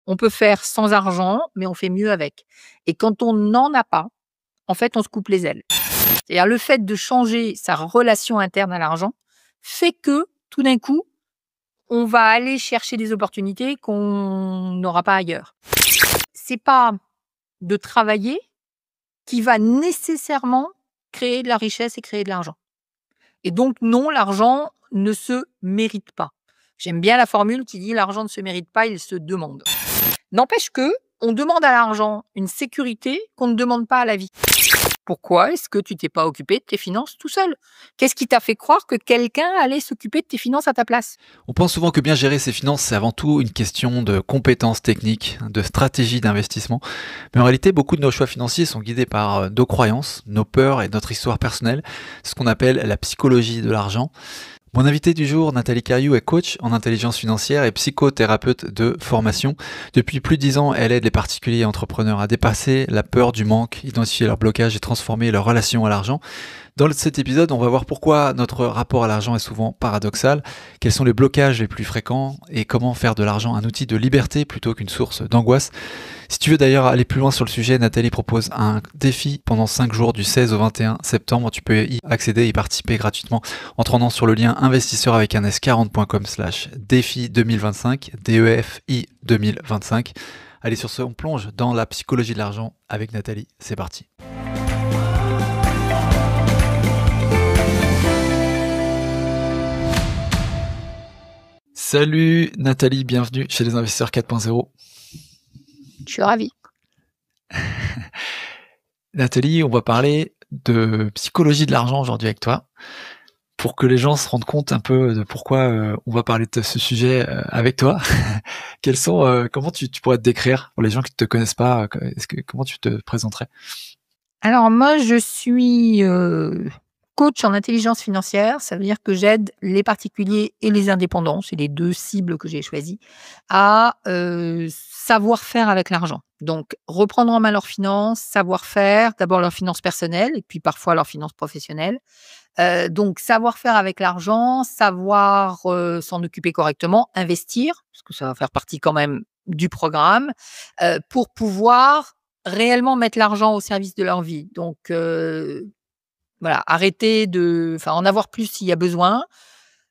On peut faire sans argent, mais on fait mieux avec. Et quand on n'en a pas, en fait, on se coupe les ailes. C'est-à-dire le fait de changer sa relation interne à l'argent fait que, tout d'un coup, on va aller chercher des opportunités qu'on n'aura pas ailleurs. C'est pas de travailler qui va nécessairement créer de la richesse et créer de l'argent. Et donc non, l'argent ne se mérite pas. J'aime bien la formule qui dit: «L'argent ne se mérite pas, il se demande». N'empêche que, on demande à l'argent une sécurité qu'on ne demande pas à la vie. Pourquoi est-ce que tu t'es pas occupé de tes finances tout seul? Qu'est-ce qui t'a fait croire que quelqu'un allait s'occuper de tes finances à ta place? On pense souvent que bien gérer ses finances, c'est avant tout une question de compétences techniques, de stratégie d'investissement. Mais en réalité, beaucoup de nos choix financiers sont guidés par nos croyances, nos peurs et notre histoire personnelle. C'est ce qu'on appelle la psychologie de l'argent. Mon invité du jour, Nathalie Cariou, est coach en intelligence financière et psychothérapeute de formation. Depuis plus de 10 ans, elle aide les particuliers et entrepreneurs à dépasser la peur du manque, identifier leurs blocages et transformer leur relation à l'argent. Dans cet épisode, on va voir pourquoi notre rapport à l'argent est souvent paradoxal, quels sont les blocages les plus fréquents et comment faire de l'argent un outil de liberté plutôt qu'une source d'angoisse. Si tu veux d'ailleurs aller plus loin sur le sujet, Nathalie propose un défi pendant 5 jours du 16 au 21 septembre. Tu peux y accéder, y participer gratuitement en te rendant sur le lien investisseur avec un s40.com/défi 2025, DEFI 2025. Allez, sur ce, on plonge dans la psychologie de l'argent avec Nathalie. C'est parti. Salut Nathalie, bienvenue chez les investisseurs 4.0. Je suis ravie. Nathalie, on va parler de psychologie de l'argent aujourd'hui avec toi, pour que les gens se rendent compte un peu de pourquoi on va parler de ce sujet avec toi. Comment tu pourrais te décrire pour les gens qui ne te connaissent pas, comment tu te présenterais? Alors moi, je suis, coach en intelligence financière. Ça veut dire que j'aide les particuliers et les indépendants, c'est les 2 cibles que j'ai choisies, à, savoir faire avec l'argent. Donc reprendre en main leurs finances, savoir faire, d'abord leurs finances personnelles et puis parfois leurs finances professionnelles. Donc savoir faire avec l'argent, savoir, s'en occuper correctement, investir, parce que ça va faire partie quand même du programme, pour pouvoir réellement mettre l'argent au service de leur vie. Donc voilà, en avoir plus s'il y a besoin,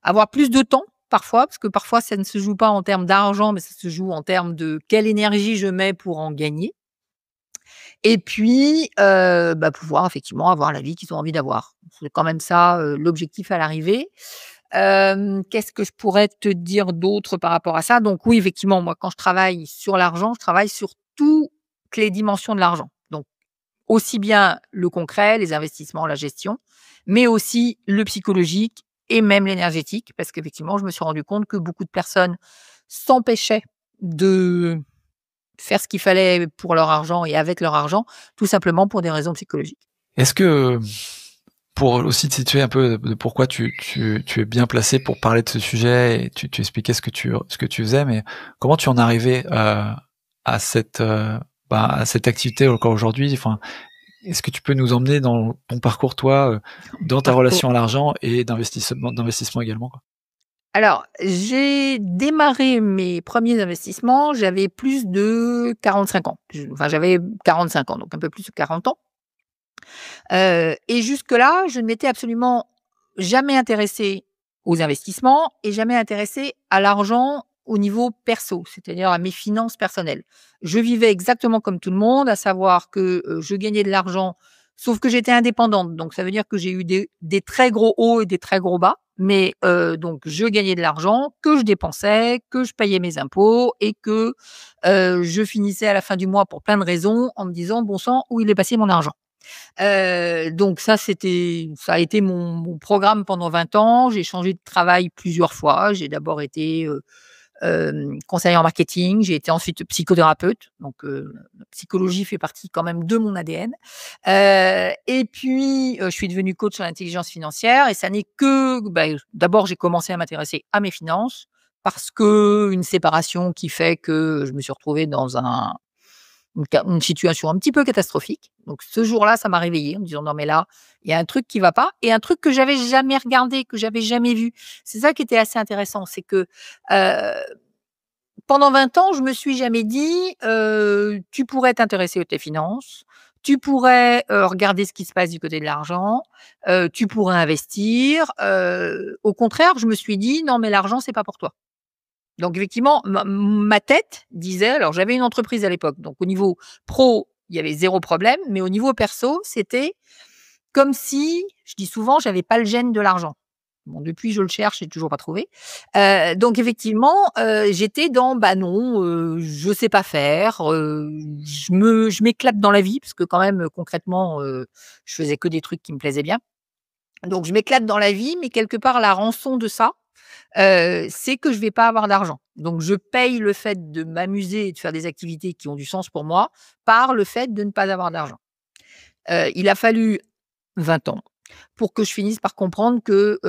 avoir plus de temps parfois, parce que parfois ça ne se joue pas en termes d'argent, mais ça se joue en termes de quelle énergie je mets pour en gagner. Et puis, pouvoir effectivement avoir la vie qu'ils ont envie d'avoir. C'est quand même ça, l'objectif à l'arrivée. Qu'est-ce que je pourrais te dire d'autre par rapport à ça? Donc oui, effectivement, moi, quand je travaille sur l'argent, je travaille sur toutes les dimensions de l'argent. Donc aussi bien le concret, les investissements, la gestion, mais aussi le psychologique et même l'énergétique. Parce qu'effectivement, je me suis rendu compte que beaucoup de personnes s'empêchaient de faire ce qu'il fallait pour leur argent et avec leur argent, tout simplement pour des raisons psychologiques. Est-ce que, pour aussi te situer un peu de pourquoi tu es bien placé pour parler de ce sujet et tu expliquais ce que tu faisais, mais comment tu en es arrivé à cette activité encore aujourd'hui? Enfin, est-ce que tu peux nous emmener dans ton parcours, toi, dans ta relation à l'argent et d'investissement également, quoi? Alors, j'ai démarré mes premiers investissements, j'avais plus de 45 ans. J'avais 45 ans, donc un peu plus de 40 ans. Et jusque-là, je ne m'étais absolument jamais intéressée aux investissements et jamais intéressée à l'argent au niveau perso, c'est-à-dire à mes finances personnelles. Je vivais exactement comme tout le monde, à savoir que, je gagnais de l'argent, sauf que j'étais indépendante. Donc ça veut dire que j'ai eu des très gros hauts et des très gros bas. Mais, donc je gagnais de l'argent que je dépensais, que je payais mes impôts et que, je finissais à la fin du mois pour plein de raisons en me disant: «Bon sang, où il est passé mon argent?» Donc ça a été mon programme pendant 20 ans. J'ai changé de travail plusieurs fois. J'ai d'abord été, conseillère en marketing, j'ai été ensuite psychothérapeute, donc la psychologie fait partie quand même de mon ADN. Et puis, je suis devenue coach en intelligence financière et ça n'est que d'abord j'ai commencé à m'intéresser à mes finances parce qu'une séparation qui fait que je me suis retrouvée dans une situation un petit peu catastrophique. Donc ce jour-là, ça m'a réveillée en me disant: «Non mais là, il y a un truc qui va pas» et un truc que j'avais jamais regardé, que j'avais jamais vu. C'est ça qui était assez intéressant, c'est que, heu, pendant 20 ans, je me suis jamais dit, «Tu pourrais t'intéresser aux tes finances, tu pourrais, regarder ce qui se passe du côté de l'argent, tu pourrais investir». Au contraire, je me suis dit: «Non, mais l'argent, c'est pas pour toi». Donc effectivement, ma tête disait alors j'avais une entreprise à l'époque, donc au niveau pro, il y avait zéro problème, mais au niveau perso, c'était comme si, je dis souvent, j'avais pas le gène de l'argent. Bon, depuis, je le cherche, j'ai toujours pas trouvé. Donc effectivement, j'étais dans: «Bah non, je sais pas faire, je m'éclate dans la vie», parce que quand même, concrètement, je faisais que des trucs qui me plaisaient bien. Donc je m'éclate dans la vie, mais quelque part, la rançon de ça, c'est que je vais pas avoir d'argent. Donc je paye le fait de m'amuser et de faire des activités qui ont du sens pour moi, par le fait de ne pas avoir d'argent. Il a fallu 20 ans pour que je finisse par comprendre que,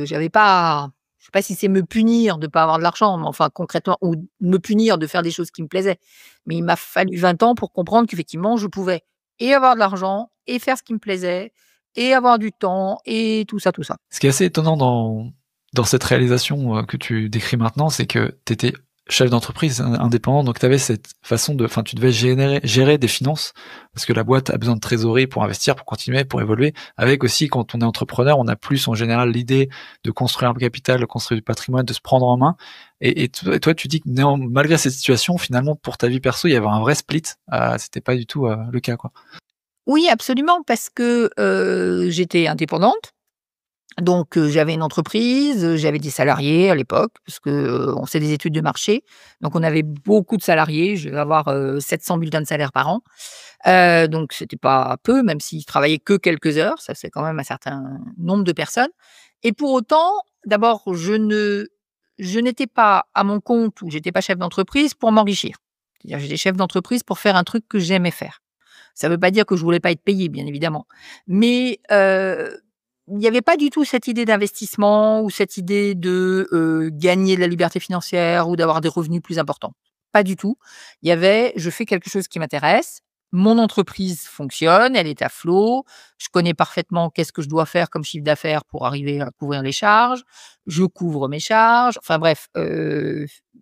j'avais pas je sais pas si c'est me punir de pas avoir de l'argent, mais enfin concrètement ou me punir de faire des choses qui me plaisaient. Mais il m'a fallu 20 ans pour comprendre qu'effectivement je pouvais et avoir de l'argent et faire ce qui me plaisait et avoir du temps et tout ça, tout ça. Ce qui est assez étonnant dans cette réalisation, que tu décris maintenant, c'est que tu étais chef d'entreprise indépendant, donc tu avais cette façon de enfin, tu devais gérer des finances, parce que la boîte a besoin de trésorerie pour investir, pour continuer, pour évoluer. Avec aussi, quand on est entrepreneur, on a plus en général l'idée de construire un capital, de construire du patrimoine, de se prendre en main. Et toi, tu dis que malgré cette situation, finalement, pour ta vie perso, il y avait un vrai split. C'était pas du tout, le cas, quoi. Oui, absolument, parce que, j'étais indépendante. Donc, j'avais une entreprise, j'avais des salariés à l'époque parce que, on faisait des études de marché. Donc on avait beaucoup de salariés, je devais avoir, 700 bulletins de salaire par an. Donc c'était pas peu, même s'ils travaillaient que quelques heures, ça c'est quand même un certain nombre de personnes. Et pour autant, d'abord, je n'étais pas à mon compte ou j'étais pas chef d'entreprise pour m'enrichir. C'est-à-dire j'étais chef d'entreprise pour faire un truc que j'aimais faire. Ça ne veut pas dire que je voulais pas être payée, bien évidemment. Mais, il n'y avait pas du tout cette idée d'investissement ou cette idée de, gagner de la liberté financière ou d'avoir des revenus plus importants. Pas du tout. Il y avait: «Je fais quelque chose qui m'intéresse, mon entreprise fonctionne, elle est à flot, je connais parfaitement qu'est-ce que je dois faire comme chiffre d'affaires pour arriver à couvrir les charges, je couvre mes charges». Enfin bref,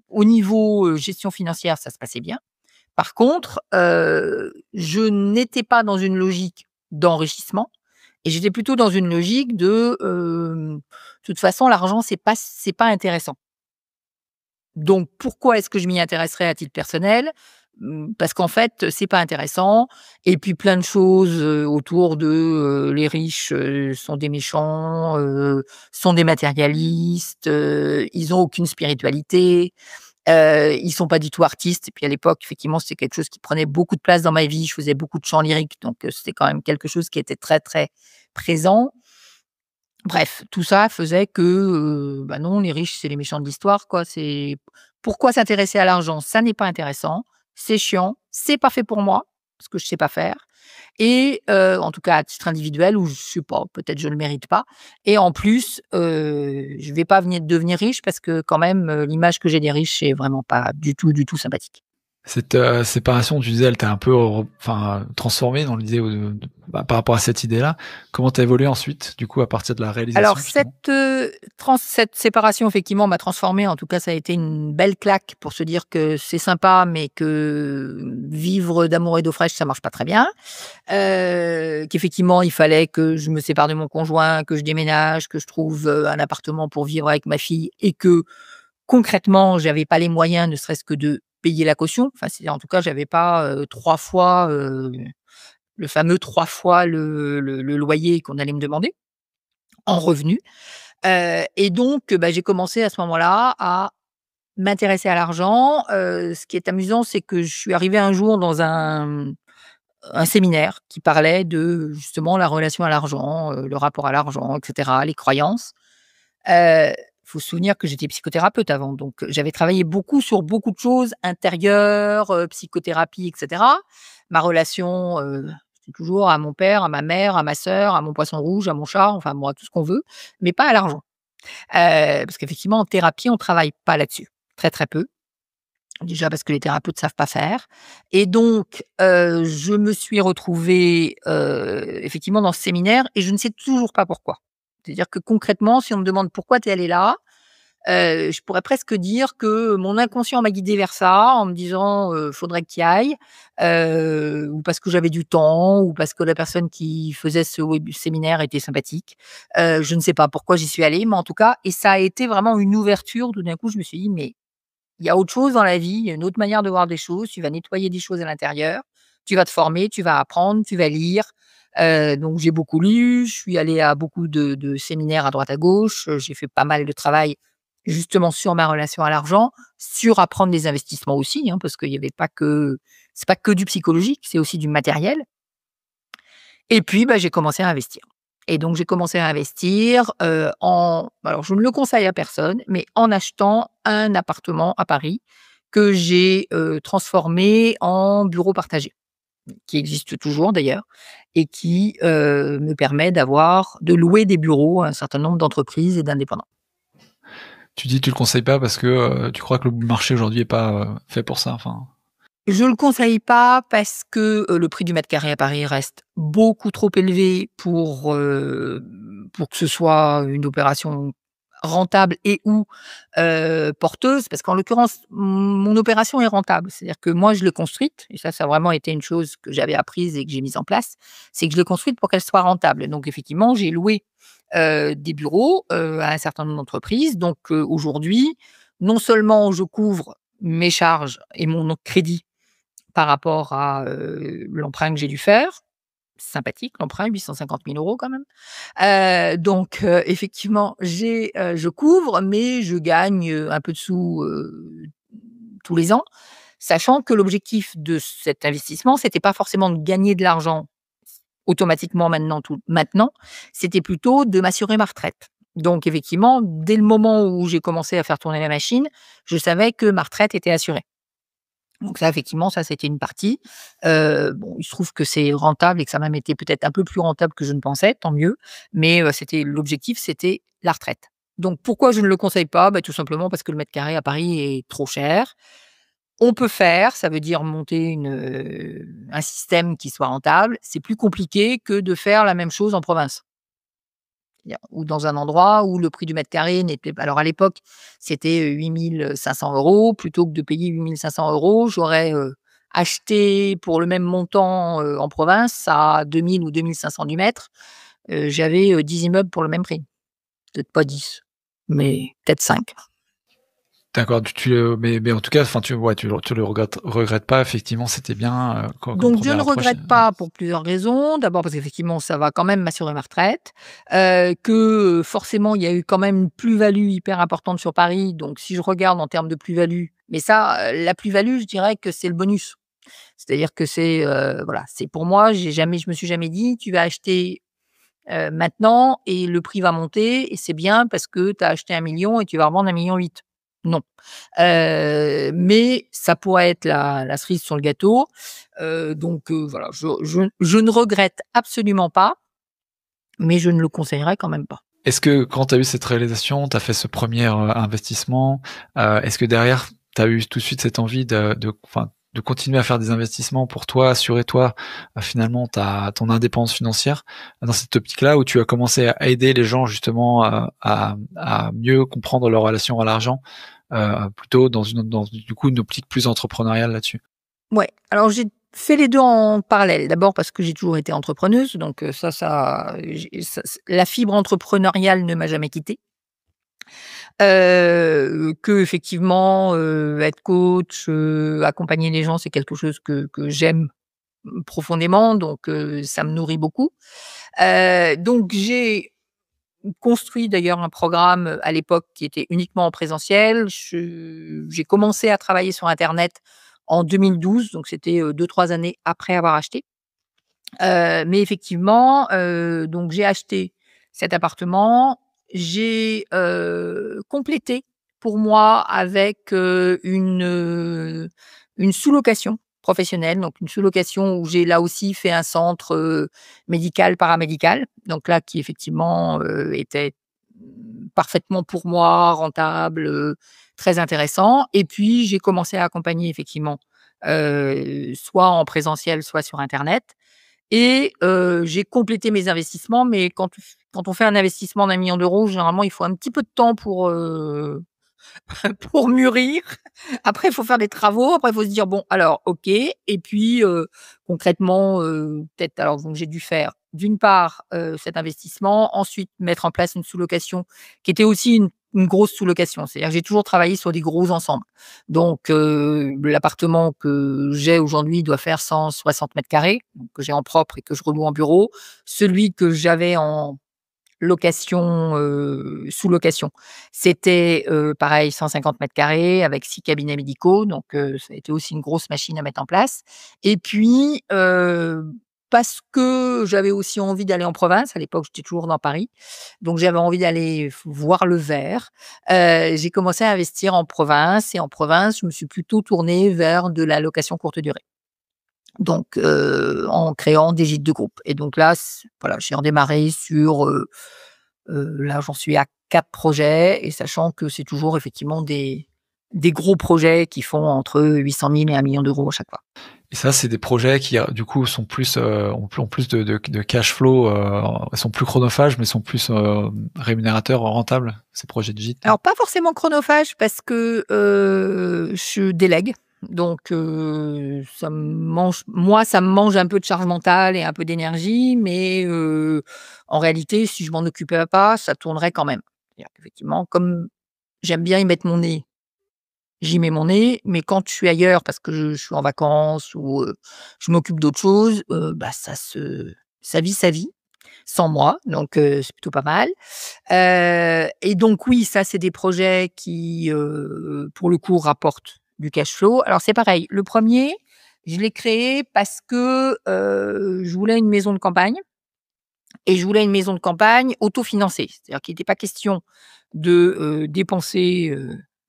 au niveau, gestion financière, ça se passait bien. Par contre, je n'étais pas dans une logique d'enrichissement et j'étais plutôt dans une logique de, de toute façon l'argent c'est pas intéressant. Donc pourquoi est-ce que je m'y intéresserais à titre personnel? Parce qu'en fait, c'est pas intéressant et puis plein de choses, autour de, les riches, sont des méchants, sont des matérialistes, ils ont aucune spiritualité. Ils sont pas du tout artistes et puis à l'époque, effectivement, c'était quelque chose qui prenait beaucoup de place dans ma vie. Je faisais beaucoup de chants lyriques, donc c'était quand même quelque chose qui était très, très présent. Bref, tout ça faisait que, bah, non, les riches, c'est les méchants de l'histoire, quoi. C'est pourquoi s'intéresser à l'argent? Ça n'est pas intéressant, c'est chiant, c'est pas fait pour moi, parce que je sais pas faire et en tout cas à titre individuel ou je sais pas, peut-être je le mérite pas et en plus, je vais pas venir devenir riche parce que quand même, l'image que j'ai des riches, c'est vraiment pas du tout sympathique. Cette, séparation, tu disais, elle t'a un peu enfin, transformé dans l'idée par rapport à cette idée-là. Comment tu as évolué ensuite, du coup, à partir de la Alors réalisation, justement? cette séparation effectivement m'a transformée. En tout cas, ça a été une belle claque pour se dire que c'est sympa, mais que vivre d'amour et d'eau fraîche, ça marche pas très bien. Qu'effectivement, il fallait que je me sépare de mon conjoint, que je déménage, que je trouve, un appartement pour vivre avec ma fille et que concrètement, j'avais pas les moyens, ne serait-ce que de payer la caution. Enfin, c'est en tout cas, j'avais pas, 3 fois, le fameux 3 fois le loyer qu'on allait me demander en revenu. Et donc, bah, j'ai commencé à ce moment-là à m'intéresser à l'argent. Ce qui est amusant, c'est que je suis arrivée un jour dans un séminaire qui parlait de justement la relation à l'argent, le rapport à l'argent et cetera, les croyances. Faut se souvenir que j'étais psychothérapeute avant, donc j'avais travaillé beaucoup sur beaucoup de choses intérieures, psychothérapie et cetera. Ma relation, c'est toujours à mon père, à ma mère, à ma sœur, à mon poisson rouge, à mon chat, enfin moi tout ce qu'on veut, mais pas à l'argent. Parce qu'effectivement en thérapie, on travaille pas là-dessus, très, très peu. Déjà parce que les thérapeutes savent pas faire et donc je me suis retrouvée, effectivement dans ce séminaire et je ne sais toujours pas pourquoi. C'est-à-dire que concrètement, si on me demande: «Pourquoi tu es allée là?» Je pourrais presque dire que mon inconscient m'a guidée vers ça en me disant, «Faudrait que tu y ailles», ou parce que j'avais du temps, ou parce que la personne qui faisait ce séminaire était sympathique. Je ne sais pas pourquoi j'y suis allée, mais en tout cas et ça a été vraiment une ouverture. Tout d'un coup, je me suis dit: «Mais il y a autre chose dans la vie, il y a une autre manière de voir des choses, tu vas nettoyer des choses à l'intérieur, tu vas te former, tu vas apprendre, tu vas lire». Donc j'ai beaucoup lu, je suis allée à beaucoup de séminaires à droite à gauche, j'ai fait pas mal de travail justement sur ma relation à l'argent, sur apprendre des investissements aussi, hein, parce qu'il y avait pas que c'est pas que du psychologique, c'est aussi du matériel. Et puis, bah, j'ai commencé à investir. Et donc j'ai commencé à investir, en alors je ne le conseille à personne, mais en achetant un appartement à Paris que j'ai, transformé en bureau partagé, qui existe toujours d'ailleurs et qui, me permet de louer des bureaux à un certain nombre d'entreprises et d'indépendants. Tu dis que tu le conseilles pas parce que, tu crois que le marché aujourd'hui est pas, fait pour ça, enfin? Je le conseille pas parce que, le prix du mètre carré à Paris reste beaucoup trop élevé pour que ce soit une opération rentable et ou, porteuse. Parce qu'en l'occurrence, mon opération est rentable. C'est-à-dire que moi, je l'ai construite et ça a vraiment été une chose que j'avais apprise et que j'ai mise en place. C'est que je l'ai construite pour qu'elle soit rentable. Donc effectivement, j'ai loué, des bureaux, à un certain nombre d'entreprises. Donc, aujourd'hui, non seulement je couvre mes charges et mon crédit par rapport à, l'emprunt que j'ai dû faire. Sympathique l'emprunt, 850 000 € quand même. Donc effectivement, je couvre, mais je gagne, un peu de sous, tous les ans, sachant que l'objectif de cet investissement, c'était pas forcément de gagner de l'argent automatiquement maintenant, c'était plutôt de m'assurer ma retraite. Donc effectivement, dès le moment où j'ai commencé à faire tourner la machine, je savais que ma retraite était assurée. Donc ça, effectivement, ça, c'était une partie. Bon, il se trouve que c'est rentable et que ça a même été peut-être un peu plus rentable que je ne pensais, tant mieux. Mais, c'était l'objectif, c'était la retraite. Donc pourquoi je ne le conseille pas? Bah, tout simplement parce que le mètre carré à Paris est trop cher. On peut faire, ça veut dire monter un système qui soit rentable. C'est plus compliqué que de faire la même chose en province. C'est-à-dire ou dans un endroit où le prix du mètre carré n'était pas alors à l'époque, c'était, 8 500 €. Plutôt que de payer 8 500 €, j'aurais, acheté pour le même montant, en province à 2 000 ou 2 500 du mètre. J'avais, 10 immeubles pour le même prix. Peut-être pas 10, mais peut-être 5. D'accord, mais en tout cas, enfin, tu le regrettes pas, effectivement, c'était bien, comme Donc je première ne approche, regrette pas pour plusieurs raisons. D'abord parce qu'effectivement, ça va quand même m'assurer ma retraite, que, forcément, il y a eu quand même une plus-value hyper importante sur Paris. Donc si je regarde en termes de plus-value, mais ça, la plus-value, je dirais que c'est le bonus. C'est-à-dire que c'est, voilà, c'est pour moi, je me suis jamais dit: «Tu vas acheter, maintenant et le prix va monter et c'est bien parce que tu as acheté 1 million et tu vas revendre 1,8 million». Non. Mais ça pourrait être la cerise sur le gâteau. Donc voilà, je ne regrette absolument pas, mais je ne le conseillerais quand même pas. Est-ce que quand tu as eu cette réalisation, tu as fait ce premier investissement, est-ce que derrière, tu as eu tout de suite cette envie enfin, de continuer à faire des investissements pour toi, assurer toi, finalement ton indépendance financière, dans cette optique-là où tu as commencé à aider les gens justement à mieux comprendre leur relation à l'argent, plutôt dans du coup une optique plus entrepreneuriale là-dessus? Ouais, alors j'ai fait les 2 en parallèle. D'abord parce que j'ai toujours été entrepreneuse, donc la fibre entrepreneuriale ne m'a jamais quittée. Qu'effectivement, être coach, accompagner les gens, c'est quelque chose que j'aime, profondément, donc ça me nourrit beaucoup. Donc j'ai construit d'ailleurs un programme, à l'époque qui était uniquement en présentiel. J'ai commencé à travailler sur internet en 2012, donc c'était, 2-3 années après avoir acheté. Mais effectivement, donc j'ai acheté cet appartement. J'ai, complété pour moi avec, une sous-location professionnelle, donc une sous-location où j'ai là aussi fait un centre, médical, paramédical. Donc là qui effectivement, était, parfaitement pour moi, rentable, très intéressant. Et puis j'ai commencé à accompagner effectivement, soit en présentiel, soit sur internet. Et j'ai complété mes investissements, mais quand on fait un investissement d'1 million d'euros, généralement, il faut un petit peu de temps pour, pour mûrir. Après, il faut faire des travaux. Après, il faut se dire: «Bon, alors, OK» et puis, concrètement, peut-être alors donc j'ai dû faire d'une part, cet investissement, ensuite mettre en place une sous-location qui était aussi une grosse sous-location. C'est-à-dire que j'ai toujours travaillé sur des gros ensembles. Donc, l'appartement que j'ai aujourd'hui doit faire 160 m², donc que j'ai en propre et que je reloue en bureau. Celui que j'avais en location, sous-location. C'était, pareil 150 m² avec 6 cabinets médicaux, donc ça a été aussi une grosse machine à mettre en place et puis, parce que j'avais aussi envie d'aller en province, à l'époque j'étais toujours dans Paris, donc j'avais envie d'aller voir le vert, j'ai commencé à investir en province et en province, je me suis plutôt tournée vers de la location courte durée. Donc, en créant des gîtes de groupe et donc là, voilà, j'ai redémarré sur, là, j'en suis à 4 projets et sachant que c'est toujours effectivement des gros projets qui font entre 800 000 et 1 000 000 € à chaque fois. Et ça, c'est des projets qui, du coup, sont plus, ont plus de cash flow, sont plus chronophages, mais sont plus rémunérateurs, rentables, ces projets de gîte? Alors pas forcément chronophage parce que, je délègue donc ça me mange un peu de charge mentale et un peu d'énergie mais en réalité, si je m'en occupais pas, ça tournerait quand même. C'est-à-dire qu'effectivement, comme j'aime bien y mettre mon nez, j'y mets mon nez, mais quand je suis ailleurs parce que je suis en vacances ou je m'occupe d'autre chose, bah, ça vit sa vie sans moi, donc c'est plutôt pas mal. Et donc oui, ça, c'est des projets qui, pour le coup, rapportent du cash flow. Alors c'est pareil, le premier, je l'ai créé parce que, je voulais une maison de campagne et je voulais une maison de campagne autofinancée. C'est-à-dire qu'il n'était pas question de, dépenser,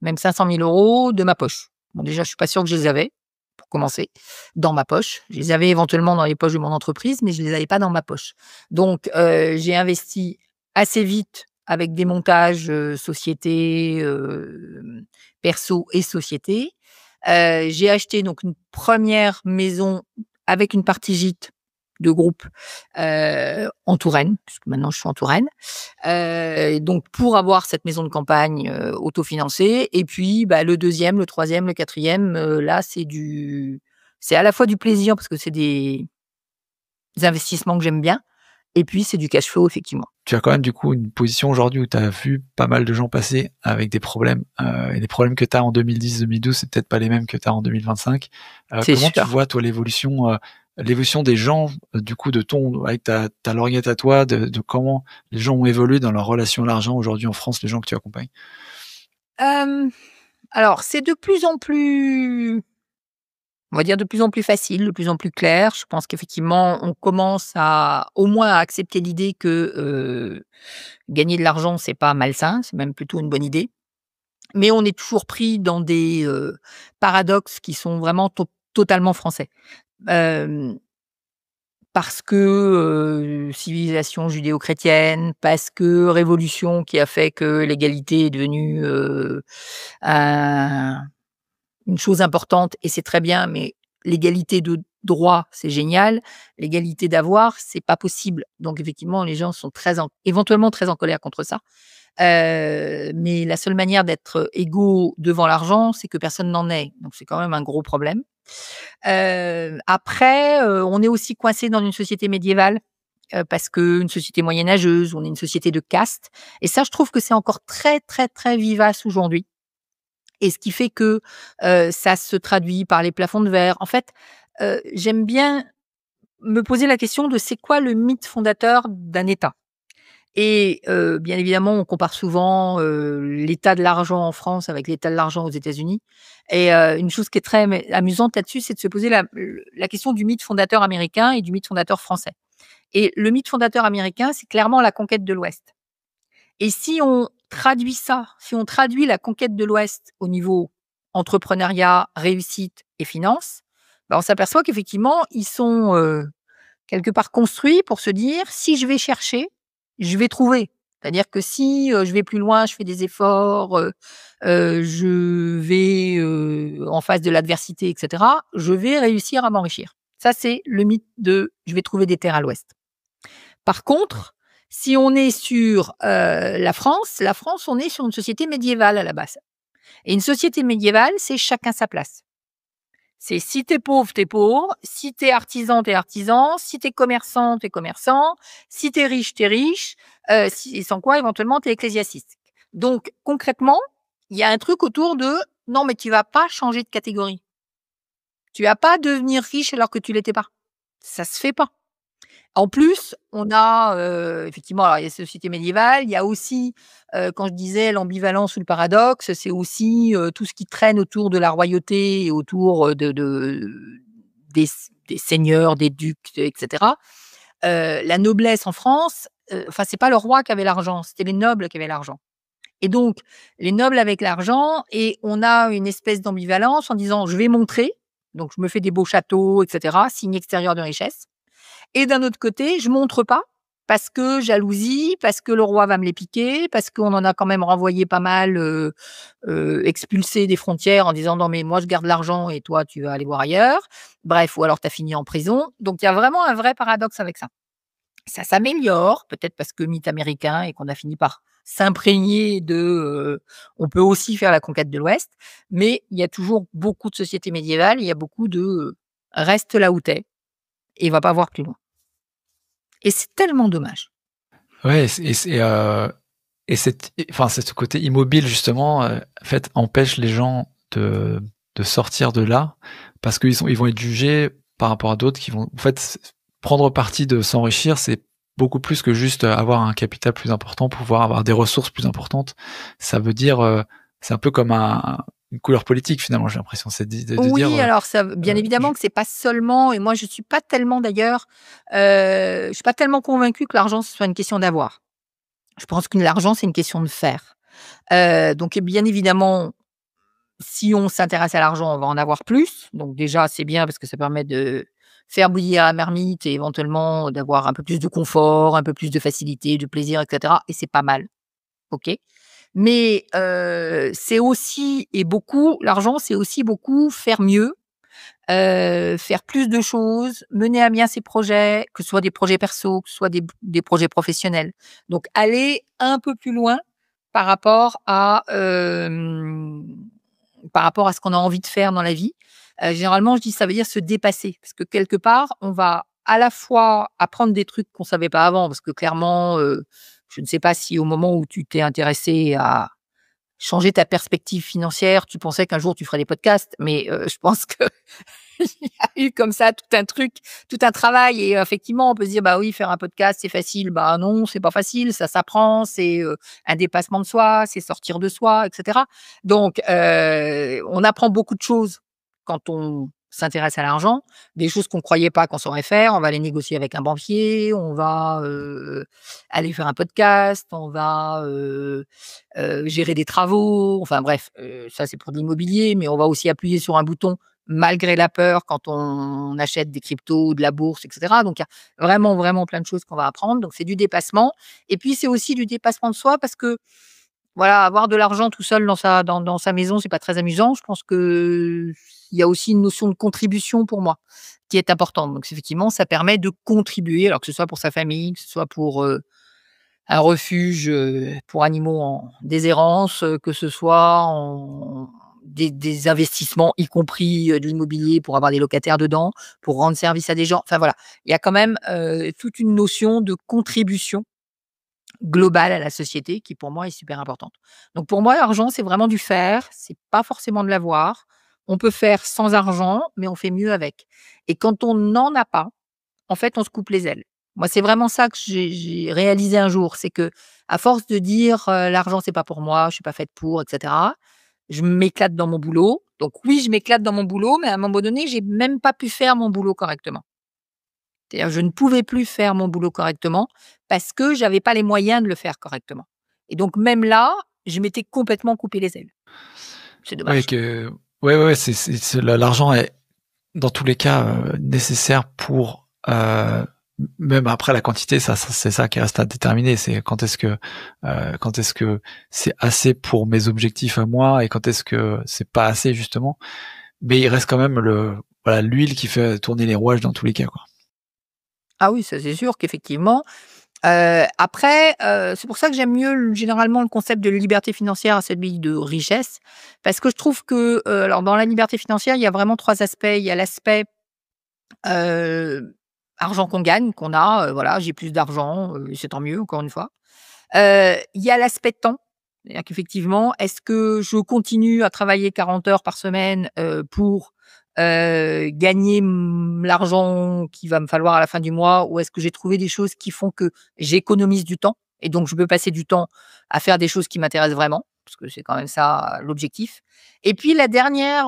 même 500 000 € de ma poche. Bon déjà, je suis pas sûre que je les avais, pour commencer, dans ma poche. Je les avais éventuellement dans les poches de mon entreprise, mais je les avais pas dans ma poche. Donc, j'ai investi assez vite avec des montages, société, perso et société. J'ai acheté donc une première maison avec une partie gîte de groupe, en Touraine, puisque maintenant je suis en Touraine. Donc pour avoir cette maison de campagne, autofinancée et puis, bah, le deuxième, le troisième, le quatrième, là c'est à la fois du plaisir parce que c'est des investissements que j'aime bien et puis c'est du cash flow effectivement. Tu as quand même, du coup, une position aujourd'hui où tu as vu pas mal de gens passer avec des problèmes, et les problèmes que tu as en 2010-2012, c'est peut-être pas les mêmes que tu as en 2025. C'est Comment tu sûr. vois, toi, l'évolution des gens, du coup, avec ta lorgnette à toi, de comment les gens ont évolué dans leur relation à l'argent aujourd'hui en France, les gens que tu accompagnes? Hem, alors c'est de plus en plus, on va dire de plus en plus facile, de plus en plus clair. Je pense qu'effectivement, on commence à au moins à accepter l'idée que, gagner de l'argent, c'est pas malsain, c'est même plutôt une bonne idée. Mais on est toujours pris dans des, paradoxes qui sont vraiment totalement français. Hem, Parce que, civilisation judéo-chrétienne, parce que révolution qui a fait que l'égalité est devenue, un une chose importante et c'est très bien, mais l'égalité de droit, c'est génial. L'égalité d'avoir, c'est pas possible. Donc effectivement, les gens sont éventuellement très en colère contre ça. Mais la seule manière d'être égaux devant l'argent, c'est que personne n'en ait. Donc c'est quand même un gros problème. Après, on est aussi coincé dans une société médiévale, parce qu'une société moyenâgeuse, on est une société de caste et ça, je trouve que c'est encore très, très, très vivace aujourd'hui et ce qui fait que, ça se traduit par les plafonds de verre. En fait, j'aime bien me poser la question de c'est quoi le mythe fondateur d'un État? Et bien évidemment, on compare souvent, l'état de l'argent en France avec l'état de l'argent aux États-Unis et une chose qui est très amusante là-dessus, c'est de se poser la question du mythe fondateur américain et du mythe fondateur français. Et le mythe fondateur américain, c'est clairement la conquête de l'Ouest. Et si on traduit ça, si on traduit la conquête de l'Ouest au niveau entrepreneuriat, réussite et finance, bah, on s'aperçoit qu'effectivement, ils sont, quelque part construits pour se dire: «Si je vais chercher, je vais trouver». C'est-à-dire que si, je vais plus loin, je fais des efforts, je vais, en face de l'adversité et cetera, je vais réussir à m'enrichir. Ça, c'est le mythe de: «Je vais trouver des terres à l'Ouest». Par contre, si on est sur, la France, on est sur une société médiévale à la base. Et une société médiévale, c'est chacun sa place. C'est si t'es pauvre, t'es pauvre, si t'es artisan, t'es artisan, si t'es commerçant, t'es commerçant, si t'es riche, t'es riche, et sans quoi éventuellement t'es ecclésiastique. Donc concrètement, il y a un truc autour de non, mais tu vas pas changer de catégorie. Tu vas pas devenir riche alors que tu l'étais pas. Ça se fait pas. En plus, on a, effectivement, alors il y a société médiévale, il y a aussi, quand je disais l'ambivalence ou le paradoxe, c'est aussi, tout ce qui traîne autour de la royauté et autour, des seigneurs, des ducs, et cetera. La noblesse en France, enfin, c'est pas le roi qui avait l'argent, c'était les nobles qui avaient l'argent et donc les nobles avec l'argent et on a une espèce d'ambivalence en disant: «Je vais montrer», donc je me fais des beaux châteaux et cetera, signe extérieur de richesse et d'un autre côté, je montre pas parce que jalousie, parce que le roi va me les piquer, parce qu'on en a quand même renvoyé pas mal, expulsés des frontières en disant: «Non mais moi je garde l'argent et toi tu vas aller voir ailleurs». Bref, ou alors tu as fini en prison. Donc il y a vraiment un vrai paradoxe avec ça. Ça s'améliore, peut-être parce que mythe américain et qu'on a fini par s'imprégner de, on peut aussi faire la conquête de l'Ouest, mais il y a toujours beaucoup de sociétés médiévales, il y a beaucoup de, reste là où tu es et va pas voir plus loin. Et c'est tellement dommage. Ouais, et enfin, c'est ce côté immobile justement, en fait, empêche les gens de sortir de là parce ils vont être jugés par rapport à d'autres qui vont en fait, prendre parti de s'enrichir, c'est beaucoup plus que juste avoir un capital plus important, pouvoir avoir des ressources plus importantes. Ça veut dire, c'est un peu comme une couleur politique finalement, j'ai l'impression. C'est de dire, Oui, alors ça bien évidemment je que c'est pas seulement et moi je suis pas tellement d'ailleurs, je suis pas tellement convaincue que l'argent ce soit une question d'avoir. Je pense que l'argent c'est une question de faire. Donc bien évidemment, si on s'intéresse à l'argent, on va en avoir plus. Donc déjà, c'est bien parce que ça permet de faire bouillir la marmite et éventuellement d'avoir un peu plus de confort, un peu plus de facilité, de plaisir et cetera et c'est pas mal, OK. Mais c'est aussi et beaucoup l'argent, c'est aussi beaucoup faire mieux, faire plus de choses, mener à bien ses projets, que ce soit des projets perso, que ce soit des projets professionnels. Donc aller un peu plus loin par rapport à, par rapport à ce qu'on a envie de faire dans la vie. Généralement, je dis ça veut dire se dépasser parce que quelque part, on va à la fois apprendre des trucs qu'on savait pas avant parce que clairement, je ne sais pas si au moment où tu t'es intéressé à changer ta perspective financière, tu pensais qu'un jour tu ferais des podcasts, mais je pense que il y a eu comme ça tout un truc, tout un travail et effectivement, on peut se dire: «Bah oui, faire un podcast, c'est facile». Bah non, c'est pas facile, ça s'apprend, c'est, un dépassement de soi, c'est sortir de soi et cetera. Donc on apprend beaucoup de choses quand on s'intéresse à l'argent, des choses qu'on croyait pas qu'on saurait faire. On va aller négocier avec un banquier, on va, aller faire un podcast, on va, gérer des travaux, enfin bref, ça c'est pour de l'immobilier, mais on va aussi appuyer sur un bouton malgré la peur quand on achète des cryptos, de la bourse et cetera. Donc il y a vraiment, vraiment plein de choses qu'on va apprendre. Donc c'est du dépassement et puis c'est aussi du dépassement de soi parce que, voilà, avoir de l'argent tout seul dans sa maison, c'est pas très amusant. Je pense qu'il y a aussi une notion de contribution pour moi qui est importante. Donc effectivement, ça permet de contribuer, alors que ce soit pour sa famille, que ce soit pour, un refuge, pour animaux en déshérence, que ce soit en des investissements, y compris, de l'immobilier pour avoir des locataires dedans, pour rendre service à des gens. Enfin voilà, il y a quand même, toute une notion de contribution globale à la société qui pour moi est super importante. Donc pour moi l'argent c'est vraiment du faire, c'est pas forcément de l'avoir. On peut faire sans argent, mais on fait mieux avec et quand on n'en a pas, en fait, on se coupe les ailes. Moi, c'est vraiment ça que j'ai réalisé un jour, c'est que à force de dire, «L'argent, c'est pas pour moi, je suis pas faite pour» et cetera, je m'éclate dans mon boulot. Donc oui, je m'éclate dans mon boulot, mais à un moment donné, j'ai même pas pu faire mon boulot correctement. C'est-à-dire, je ne pouvais plus faire mon boulot correctement parce que j'avais pas les moyens de le faire correctement et donc même là, je m'étais complètement coupé les ailes. C'est ouais, dommage. ouais, c'est l'argent est dans tous les cas, nécessaire pour, même après la quantité, ça c'est ça qui reste à déterminer. C'est quand est-ce que c'est assez pour mes objectifs à moi et quand est-ce que c'est pas assez justement. Mais il reste quand même l'huile qui fait tourner les rouages dans tous les cas, quoi. Ah oui, ça c'est sûr qu'effectivement Après, c'est pour ça que j'aime mieux généralement le concept de liberté financière à celui de richesse. Parce que je trouve que, alors dans la liberté financière, il y a vraiment 3 aspects. Il y a l'aspect, heu, argent qu'on gagne, qu'on a, voilà, j'ai plus d'argent, c'est tant mieux encore une fois. Il y a l'aspect temps, c'est-à-dire qu'effectivement, est-ce que je continue à travailler 40 heures par semaine, pour, gagner, l'argent qu'il va me falloir à la fin du mois? Ou est-ce que j'ai trouvé des choses qui font que j'économise du temps et donc je peux passer du temps à faire des choses qui m'intéressent vraiment? Parce que c'est quand même ça, l'objectif. Et puis la dernière,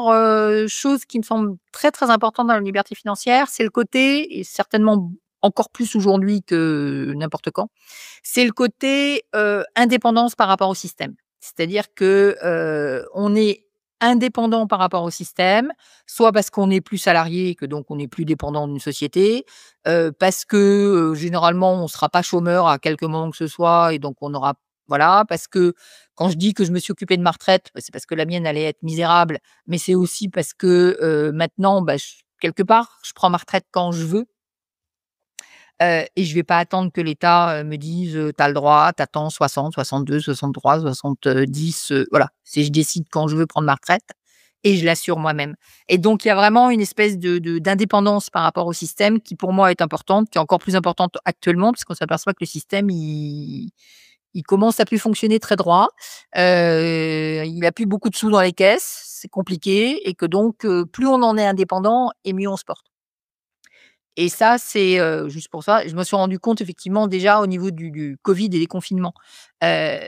chose qui me semble très, très importante dans la liberté financière, c'est le côté et certainement encore plus aujourd'hui que n'importe quand, c'est le côté, indépendance par rapport au système. C'est-à-dire que, on est indépendant par rapport au système, soit parce qu'on n'est plus salarié et que donc on n'est plus dépendant d'une société, parce que, généralement on ne sera pas chômeur à quelque moment que ce soit et donc on aura voilà, parce que quand je dis que je me suis occupée de ma retraite, bah, c'est parce que la mienne allait être misérable, mais c'est aussi parce que, maintenant, bah, j quelque part, je prends ma retraite quand je veux. Et je vais pas attendre que l'État, me dise, «Tu as le droit, tu attends 60-62, 63, 70», voilà. C'est je décide quand je veux prendre ma retraite et je l'assure moi-même. Et donc il y a vraiment une espèce de d'indépendance par rapport au système qui pour moi est importante, qui est encore plus importante actuellement puisqu'on s'aperçoit que le système il commence à plus fonctionner très droit. Il a plus beaucoup de sous dans les caisses, c'est compliqué et que donc plus on en est indépendant et mieux on se porte. Et ça, c'est, juste pour ça, je me suis rendu compte effectivement déjà au niveau du covid et des confinements. Heu,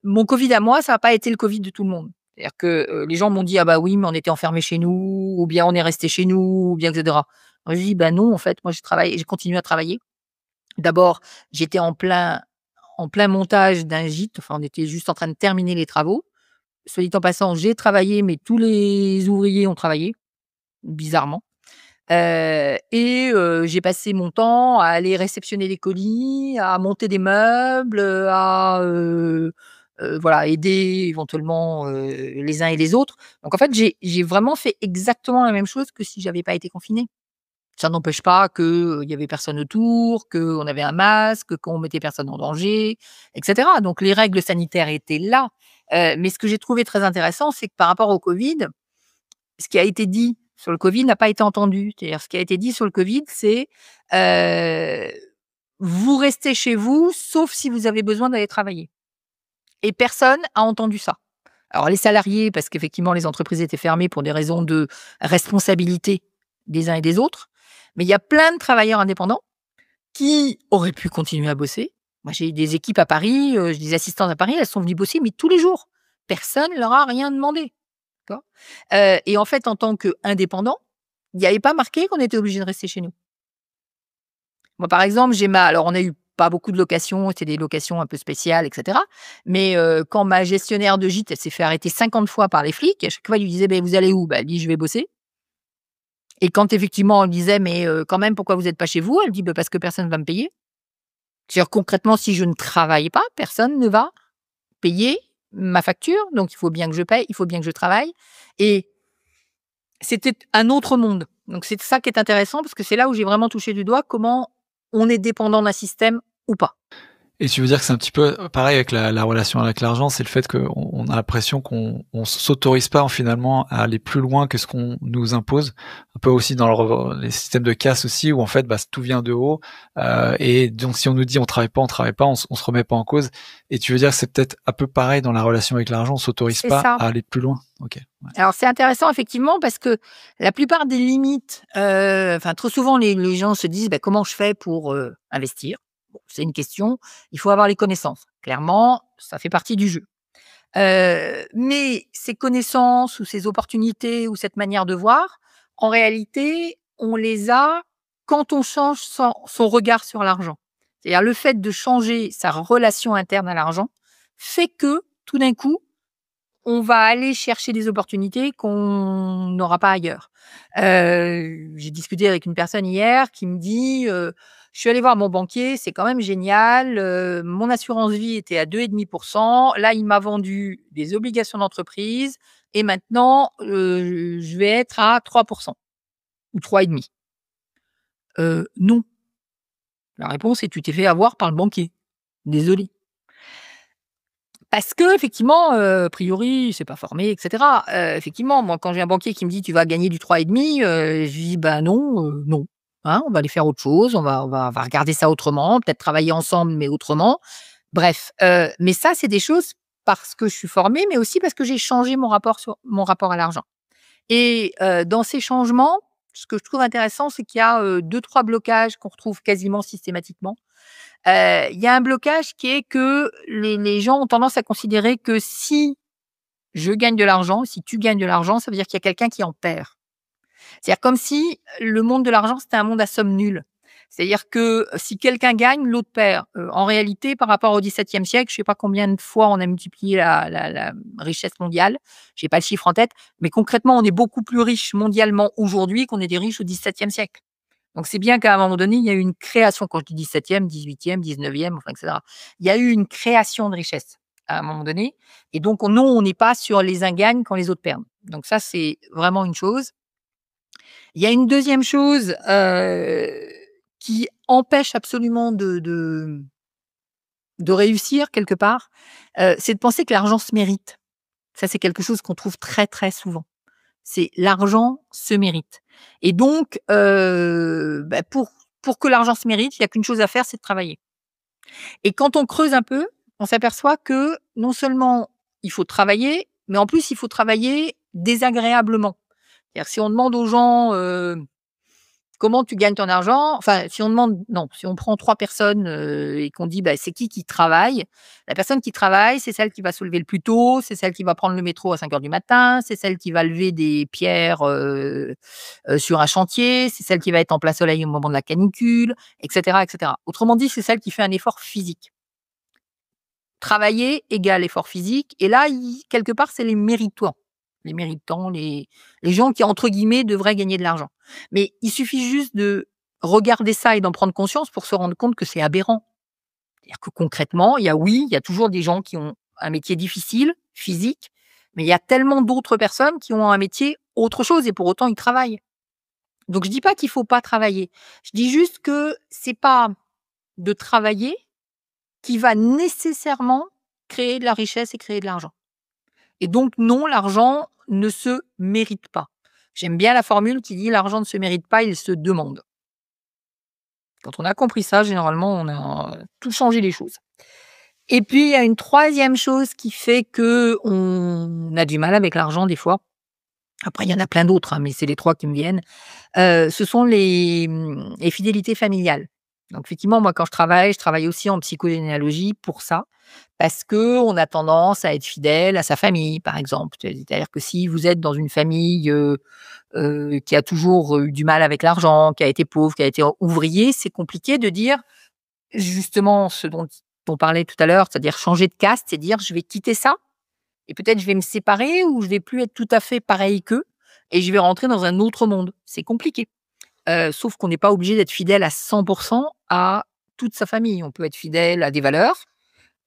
Mon covid à moi, ça a pas été le covid de tout le monde. C'est-à-dire que, les gens m'ont dit: «Ah bah oui, mais on était enfermés chez nous» ou bien «On est restés chez nous» ou bien et cetera. Moi, je dis: «Bah non, en fait, moi j'ai continué à travailler». D'abord, j'étais en plein montage d'un gîte, enfin, on était juste en train de terminer les travaux. Soit dit en passant, j'ai travaillé, mais tous les ouvriers ont travaillé, bizarrement. J'ai passé mon temps à aller réceptionner des colis, à monter des meubles, voilà, aider éventuellement, les uns et les autres. Donc en fait, j'ai vraiment fait exactement la même chose que si j'avais pas été confinée. Ça n'empêche pas que, il y avait personne autour, qu'on avait un masque, qu'on mettait personne en danger et cetera. Donc les règles sanitaires étaient là. Mais ce que j'ai trouvé très intéressant, c'est que par rapport au covid, ce qui a été dit sur le covid n'a pas été entendu. C'est-à-dire ce qui a été dit sur le covid, c'est, heu, vous restez chez vous, sauf si vous avez besoin d'aller travailler et personne a entendu ça. Alors les salariés, parce qu'effectivement les entreprises étaient fermées pour des raisons de responsabilité des uns et des autres, mais il y a plein de travailleurs indépendants qui auraient pu continuer à bosser. Moi, j'ai des équipes à Paris, j'ai des assistantes à Paris, elles sont venues bosser, mais tous les jours. Personne leur a rien demandé. D'accord? Et en fait, en tant qu'indépendant, il n'y avait pas marqué qu'on était obligé de rester chez nous. Moi, par exemple, j'ai ma alors on a eu pas beaucoup de locations, c'était des locations un peu spéciales et cetera. Mais, quand ma gestionnaire de gîte, elle s'est fait arrêter 50 fois par les flics, à chaque fois, ils lui disaient: «Beh, vous allez où?» Bah, elle dit: «Je vais bosser». Et quand effectivement, on lui disait: «Mais, quand même, pourquoi vous êtes pas chez vous?» Elle dit: «Bah, parce que personne va me payer». C'est-à-dire concrètement, si je ne travaille pas, personne ne va payer ma facture, donc il faut bien que je paye, il faut bien que je travaille et c'était un autre monde. Donc c'est ça qui est intéressant parce que c'est là où j'ai vraiment touché du doigt comment on est dépendant d'un système ou pas. Et tu veux dire que c'est un petit peu pareil avec la relation avec l'argent, c'est le fait qu'on on a l'impression qu'on s'autorise pas finalement à aller plus loin que ce qu'on nous impose. Un peu aussi dans les systèmes de casse aussi où en fait, bah, tout vient de haut, et donc si on nous dit: on travaille pas, on se remet pas en cause. Et tu veux dire que c'est peut-être un peu pareil dans la relation avec l'argent, on s'autorise C'est pas ça. à aller plus loin? OK, ouais. Alors c'est intéressant effectivement parce que la plupart des limites, enfin trop souvent les gens se disent: «Bah, comment je fais pour, investir?» Bon, c'est une question, il faut avoir les connaissances. Clairement, ça fait partie du jeu. Mais ces connaissances ou ces opportunités ou cette manière de voir, en réalité, on les a quand on change son regard sur l'argent. C'est-à-dire le fait de changer sa relation interne à l'argent fait que, tout d'un coup, on va aller chercher des opportunités qu'on n'aura pas ailleurs. J'ai discuté avec une personne hier qui me dit, «Je suis allée voir mon banquier, c'est quand même génial, mon assurance vie était à 2,5%. Là, il m'a vendu des obligations d'entreprise et maintenant, je vais être à 3% ou 3,5». Non. La réponse est: «Tu t'es fait avoir par le banquier». Désolé. Parce qu'effectivement, a priori, c'est pas formé et cetera. Effectivement, moi, quand j'ai un banquier qui me dit: «Tu vas gagner du 3,5», je lui dis: «Bah non, non, hein, on va aller faire autre chose, on va regarder ça autrement, peut-être travailler ensemble, mais autrement». Bref, mais ça, c'est des choses parce que je suis formée, mais aussi parce que j'ai changé mon rapport à l'argent et dans ces changements, ce que je trouve intéressant, c'est qu'il y a, 2-3 blocages qu'on retrouve quasiment systématiquement. Il y a un blocage qui est que les gens ont tendance à considérer que si je gagne de l'argent, si tu gagnes de l'argent, ça veut dire qu'il y a quelqu'un qui en perd. C'est-à-dire comme si le monde de l'argent, c'était un monde à somme nulle. C'est-à-dire que si quelqu'un gagne, l'autre perd. En réalité, par rapport au XVIIe siècle, je ne sais pas combien de fois on a multiplié la richesse mondiale. Je n'ai pas le chiffre en tête, mais concrètement, on est beaucoup plus riche mondialement aujourd'hui qu'on était riche au XVIIe siècle. Donc c'est bien qu'à un moment donné, il y a eu une création, quand je dis 17e, 18e, 19e, enfin, et cetera. Il y a eu une création de richesse à un moment donné et donc non, on n'est pas sur les uns gagnent quand les autres perdent. Donc ça, c'est vraiment une chose. Il y a une deuxième chose, qui empêche absolument de réussir quelque part, c'est de penser que l'argent se mérite. Ça, c'est quelque chose qu'on trouve très, très souvent. C'est l'argent se mérite et donc pour que l'argent se mérite, il y a qu'une chose à faire, c'est de travailler et quand on creuse un peu, on s'aperçoit que non seulement il faut travailler, mais en plus il faut travailler désagréablement. C'est-à-dire si on demande aux gens, comment tu gagnes ton argent? Enfin, si on demande non, si on prend 3 personnes, et qu'on dit: «Bah, c'est qui travaille?» La personne qui travaille, c'est celle qui va se lever le plus tôt, c'est celle qui va prendre le métro à 5 heures du matin, c'est celle qui va lever des pierres, sur un chantier, c'est celle qui va être en plein soleil au moment de la canicule et cetera et cetera. Autrement dit, c'est celle qui fait un effort physique. Travailler égale effort physique et là, il quelque part, c'est les méritants, les gens qui, entre guillemets, «devraient gagner de l'argent». Mais il suffit juste de regarder ça et d'en prendre conscience pour se rendre compte que c'est aberrant. C'est-à-dire que concrètement, il y a toujours des gens qui ont un métier difficile, physique, mais il y a tellement d'autres personnes qui ont un métier autre chose et pour autant ils travaillent. Donc je dis pas qu'il faut pas travailler. Je dis juste que c'est pas de travailler qui va nécessairement créer de la richesse et créer de l'argent. Et donc non, l'argent ne se mérite pas. J'aime bien la formule qui dit: «L'argent ne se mérite pas, il se demande». Quand on a compris ça, généralement, on a tout changé les choses. Et puis, il y a une troisième chose qui fait qu'on a du mal avec l'argent des fois. Après, il y en a plein d'autres, hein, mais c'est les 3 qui me viennent. Ce sont les fidélités familiales. Donc effectivement, moi, quand je travaille aussi en psychogénéalogie pour ça, parce qu'on a tendance à être fidèle à sa famille, par exemple. C'est-à-dire que si vous êtes dans une famille, qui a toujours eu du mal avec l'argent, qui a été pauvre, qui a été ouvrier, c'est compliqué de dire justement ce dont on parlait tout à l'heure, c'est-à-dire changer de caste, c'est dire: «Je vais quitter ça et peut-être je vais me séparer ou je vais plus être tout à fait pareil qu'eux et je vais rentrer dans un autre monde». C'est compliqué. Sauf qu'on n'est pas obligé d'être fidèle à 100 à toute sa famille. On peut être fidèle à des valeurs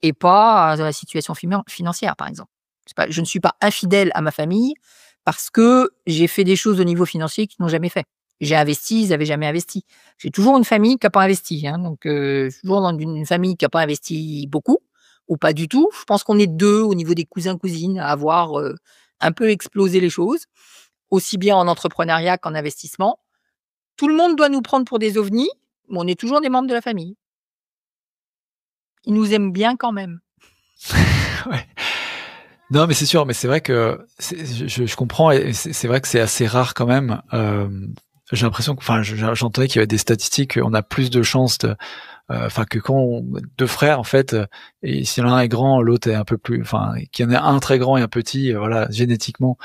et pas à la situation financière, par exemple. C'est pas je ne suis pas infidèle à ma famille parce que j'ai fait des choses au niveau financier qu'ils n'ont jamais fait. J'ai investi, ils n'avaient jamais investi. J'ai toujours une famille qui a pas investi, hein, donc toujours dans une famille qui a pas investi beaucoup ou pas du tout. Je pense qu'on est 2 au niveau des cousins-cousines à avoir, un peu explosé les choses, aussi bien en entrepreneuriat qu'en investissement. Tout le monde doit nous prendre pour des ovnis, mais on est toujours des membres de la famille. Ils nous aiment bien quand même. Ouais. Non, mais c'est sûr, mais c'est vrai que je comprends et c'est vrai que c'est assez rare quand même. J'ai l'impression que, enfin, j'entendais qu'il y avait des statistiques, on a plus de chances de, enfin, que quand deux frères en fait, et si l'un est grand, l'autre est un peu plus, enfin, qu'il y en a un très grand et un petit, voilà, génétiquement,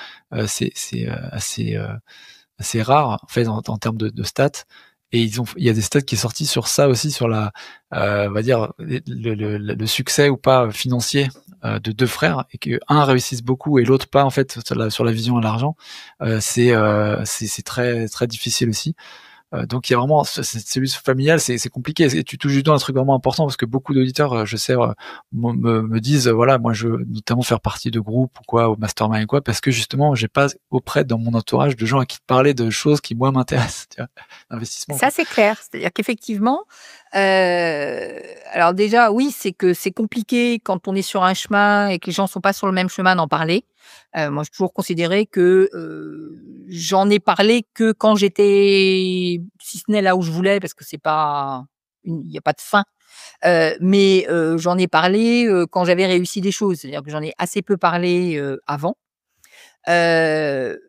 c'est assez rare en fait en termes de stats. Et il y a des stats qui est sorti sur ça aussi, sur la, on va dire le succès ou pas financier de deux frères, et que un réussisse beaucoup et l'autre pas en fait sur la vision à l'argent. C'est très très difficile aussi. Donc il y a vraiment cette cellule familiale, c'est compliqué. Et tu touches du doigt un truc vraiment important parce que beaucoup d'auditeurs, je sais, me disent, voilà, moi je veux notamment faire partie de groupes ou quoi, au mastermind ou quoi, parce que justement, j'ai pas auprès dans mon entourage de gens à qui parler de choses qui moi m'intéressent, tu vois, d'investissement, Ça, quoi. c'est clair. C'est-à-dire qu'effectivement, alors déjà, oui, c'est que c'est compliqué quand on est sur un chemin et que les gens sont pas sur le même chemin d'en parler. Moi, j'ai toujours considéré que, j'en ai parlé que quand j'étais si ce n'est là où je voulais parce que c'est pas il y a pas de fin, mais j'en ai parlé, quand j'avais réussi des choses. C'est-à-dire que j'en ai assez peu parlé, avant. Heu,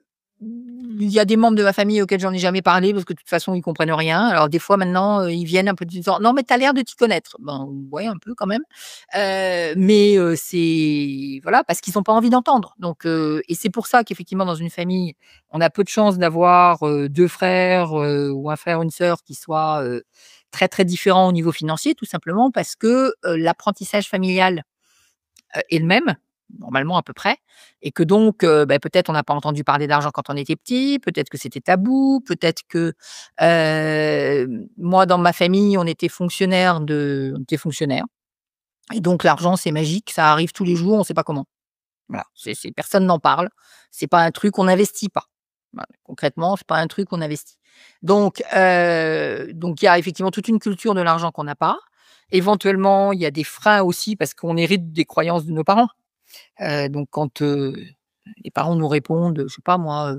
il y a des membres de ma famille auxquels j'en ai jamais parlé parce que de toute façon, ils comprennent rien. Alors des fois maintenant, ils viennent un peu disant: «Non mais tu as l'air de t'y connaître». Ben, ouais, un peu quand même. Mais c'est voilà, parce qu'ils ont pas envie d'entendre. Donc et c'est pour ça qu'effectivement dans une famille, on a peu de chances d'avoir, 2 frères, ou un frère, une sœur qui soient, très, très différents au niveau financier, tout simplement parce que, l'apprentissage familial est le même, normalement à peu près, et que donc peut-être on n'a pas entendu parler d'argent quand on était petit, peut-être que c'était tabou, peut-être que, moi dans ma famille on était fonctionnaires et donc l'argent c'est magique, ça arrive tous les jours, on ne sait pas comment. Voilà, c'est personne n'en parle, c'est pas un truc qu'on n'investit pas. Voilà, concrètement, c'est pas un truc qu'on investit. Donc il y a effectivement toute une culture de l'argent qu'on n'a pas. Éventuellement, il y a des freins aussi parce qu'on hérite des croyances de nos parents. Donc quand, les parents nous répondent, je sais pas moi,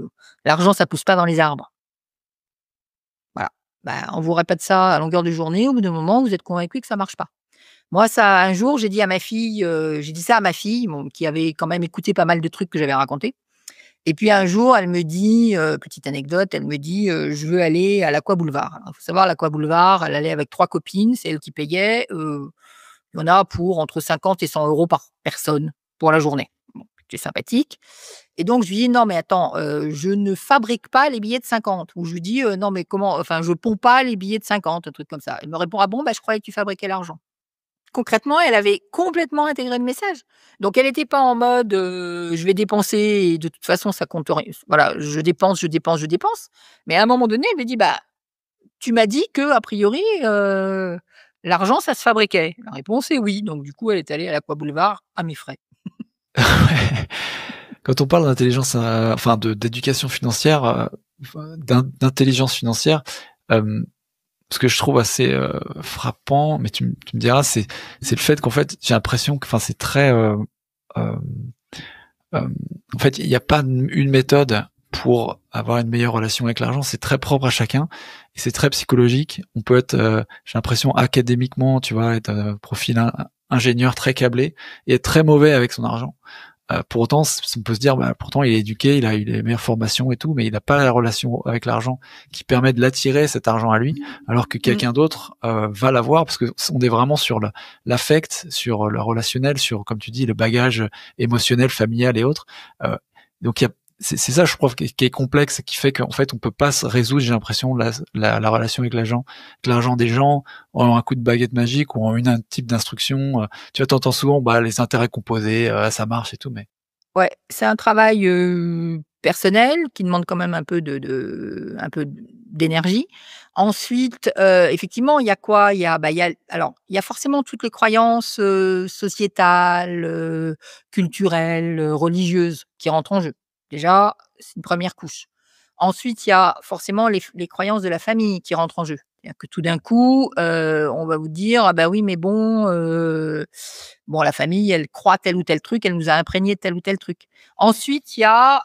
«L'argent ça pousse pas dans les arbres». Voilà. Bah, on vous répète ça à longueur de journée, au bout d'un moment, vous êtes convaincu que ça marche pas. Moi, ça un jour, j'ai dit à ma fille, j'ai dit ça à ma fille, bon, qui avait quand même écouté pas mal de trucs que j'avais racontés. Et puis un jour, elle me dit, petite anecdote, elle me dit, «Je veux aller à l'Aqua Boulevard». Il faut savoir l'Aqua Boulevard, elle allait avec 3 copines, c'est elle qui payait, il y en a pour entre 50 et 100 € par personne pour la journée. Bon, c'est sympathique et donc je lui dis: «Non mais attends, je ne fabrique pas les billets de 50» ou je lui dis: «Non mais comment enfin je ponds pas les billets de 50», un truc comme ça. Elle me répond: «Ah bon? Bah, je croyais que tu fabriquais l'argent». Concrètement, elle avait complètement intégré le message. Donc elle était pas en mode, je vais dépenser et de toute façon ça compte rien voilà, je dépense, je dépense, je dépense. Mais à un moment donné, elle me dit: «Bah, tu m'as dit qu'a priori, l'argent ça se fabriquait». La réponse est oui. Donc du coup, elle est allée à l'Aqua Boulevard à mes frais. Ouais. Quand on parle d'intelligence, enfin d'éducation financière, enfin d'intelligence financière, hem, ce que je trouve assez, frappant, mais tu me diras, c'est le fait qu'en fait, j'ai l'impression que enfin c'est très, hem, en fait, il y a pas une méthode pour avoir une meilleure relation avec l'argent, c'est très propre à chacun et c'est très psychologique. On peut être, j'ai l'impression académiquement, tu vois, être, profil ingénieur très câblé et être très mauvais avec son argent. Pour autant, on peut se dire, bah, pourtant il est éduqué, il a eu les meilleures formations et tout, mais il n'a pas la relation avec l'argent qui permet de l'attirer cet argent à lui, alors que Mmh. quelqu'un d'autre va l'avoir parce que on est vraiment sur l'affect, sur le relationnel, sur comme tu dis le bagage émotionnel, familial et autres. Euh, donc il y a c'est ça, je trouve, qui est complexe et qui fait qu'en fait, on peut pas se résoudre, j'ai l'impression, la relation avec l'argent des gens, en un coup de baguette magique ou en un type d'instruction. Tu vois, t'entends souvent, bah, les intérêts composés, ça marche et tout, mais Ouais, c'est un travail, personnel qui demande quand même un peu d'énergie. Ensuite, effectivement, il y a quoi? Il y a forcément toutes les croyances, sociétales, culturelles, religieuses qui rentrent en jeu. Déjà, c'est une première couche. Ensuite, il y a forcément les croyances de la famille qui rentrent en jeu. C'est-à-dire que tout d'un coup, on va vous dire: «Ah bah oui, mais bon, bon la famille, elle croit tel ou tel truc, elle nous a imprégné de tel ou tel truc». Ensuite, il y a,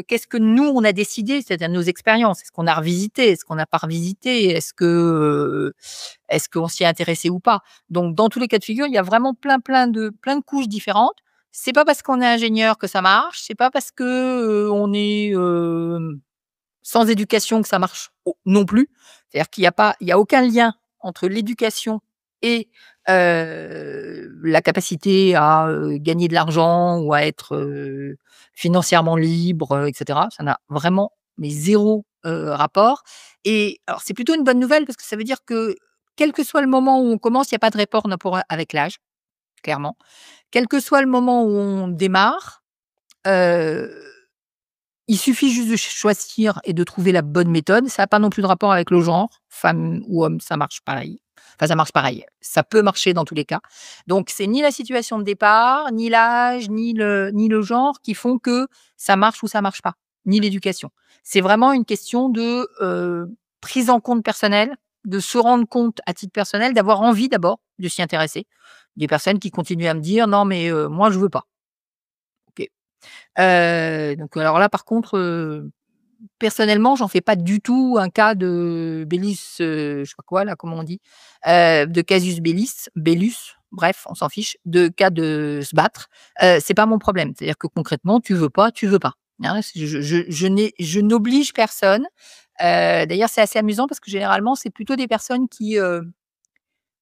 qu'est-ce que nous on a décidé, c'est-à-dire nos expériences. Est-ce qu'on a revisité? Est-ce qu'on n'a pas revisité? Est-ce qu'on s'y est intéressé ou pas? Donc dans tous les cas de figure, il y a vraiment plein de couches différentes. C'est pas parce qu'on est ingénieur que ça marche, c'est pas parce que, on est, sans éducation que ça marche non plus. C'est-à-dire qu'il y a aucun lien entre l'éducation et la capacité à, gagner de l'argent ou à être, financièrement libre, et cetera. Ça n'a vraiment mais zéro rapport et alors c'est plutôt une bonne nouvelle parce que ça veut dire que, quel que soit le moment où on commence, il y a pas de rapport avec l'âge, clairement. Quel que soit le moment où on démarre, heu Il suffit juste de choisir et de trouver la bonne méthode. Ça a pas non plus de rapport avec le genre, femme ou homme, ça marche pareil. Enfin, ça marche pareil. Ça peut marcher dans tous les cas. Donc c'est ni la situation de départ, ni l'âge, ni le genre qui font que ça marche ou ça marche pas, ni l'éducation. C'est vraiment une question de, prise en compte personnelle, de se rendre compte à titre personnel, d'avoir envie d'abord de s'y intéresser. Des personnes qui continuent à me dire: «Non mais, moi je veux pas». OK. Donc alors là par contre, personnellement, j'en fais pas du tout un cas de bellis, je sais pas quoi là, comment on dit? De casus bellus, bref, on s'en fiche, de cas de se battre. C'est pas mon problème. C'est-à-dire que concrètement, tu veux pas, tu veux pas. Hein, c'est je n'oblige personne. D'ailleurs, c'est assez amusant parce que généralement, c'est plutôt des personnes qui,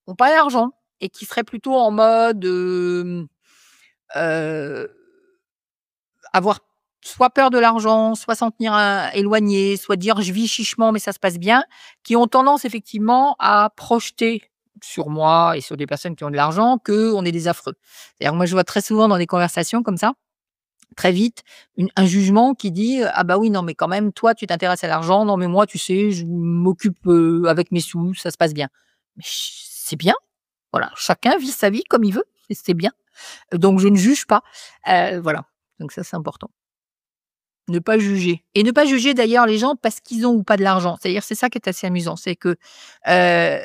ont pas d'argent et qui seraient plutôt en mode, heu avoir soit peur de l'argent, soit s'en tenir éloigné, soit dire: «Je vis chichement, mais ça se passe bien», qui ont tendance effectivement à projeter sur moi et sur des personnes qui ont de l'argent qu'on est des affreux. C'est-à-dire moi, je vois très souvent dans des conversations comme ça, très vite, un jugement qui dit: «Ah bah oui, non mais quand même, toi, tu t'intéresses à l'argent. Non mais moi, tu sais, je m'occupe, avec mes sous, ça se passe bien». Mais c'est bien, voilà, chacun vit sa vie comme il veut et c'est bien. Donc je ne juge pas, voilà, donc ça, c'est important. Ne pas juger et ne pas juger d'ailleurs les gens parce qu'ils ont ou pas de l'argent. C'est-à-dire, c'est ça qui est assez amusant, c'est que, heu,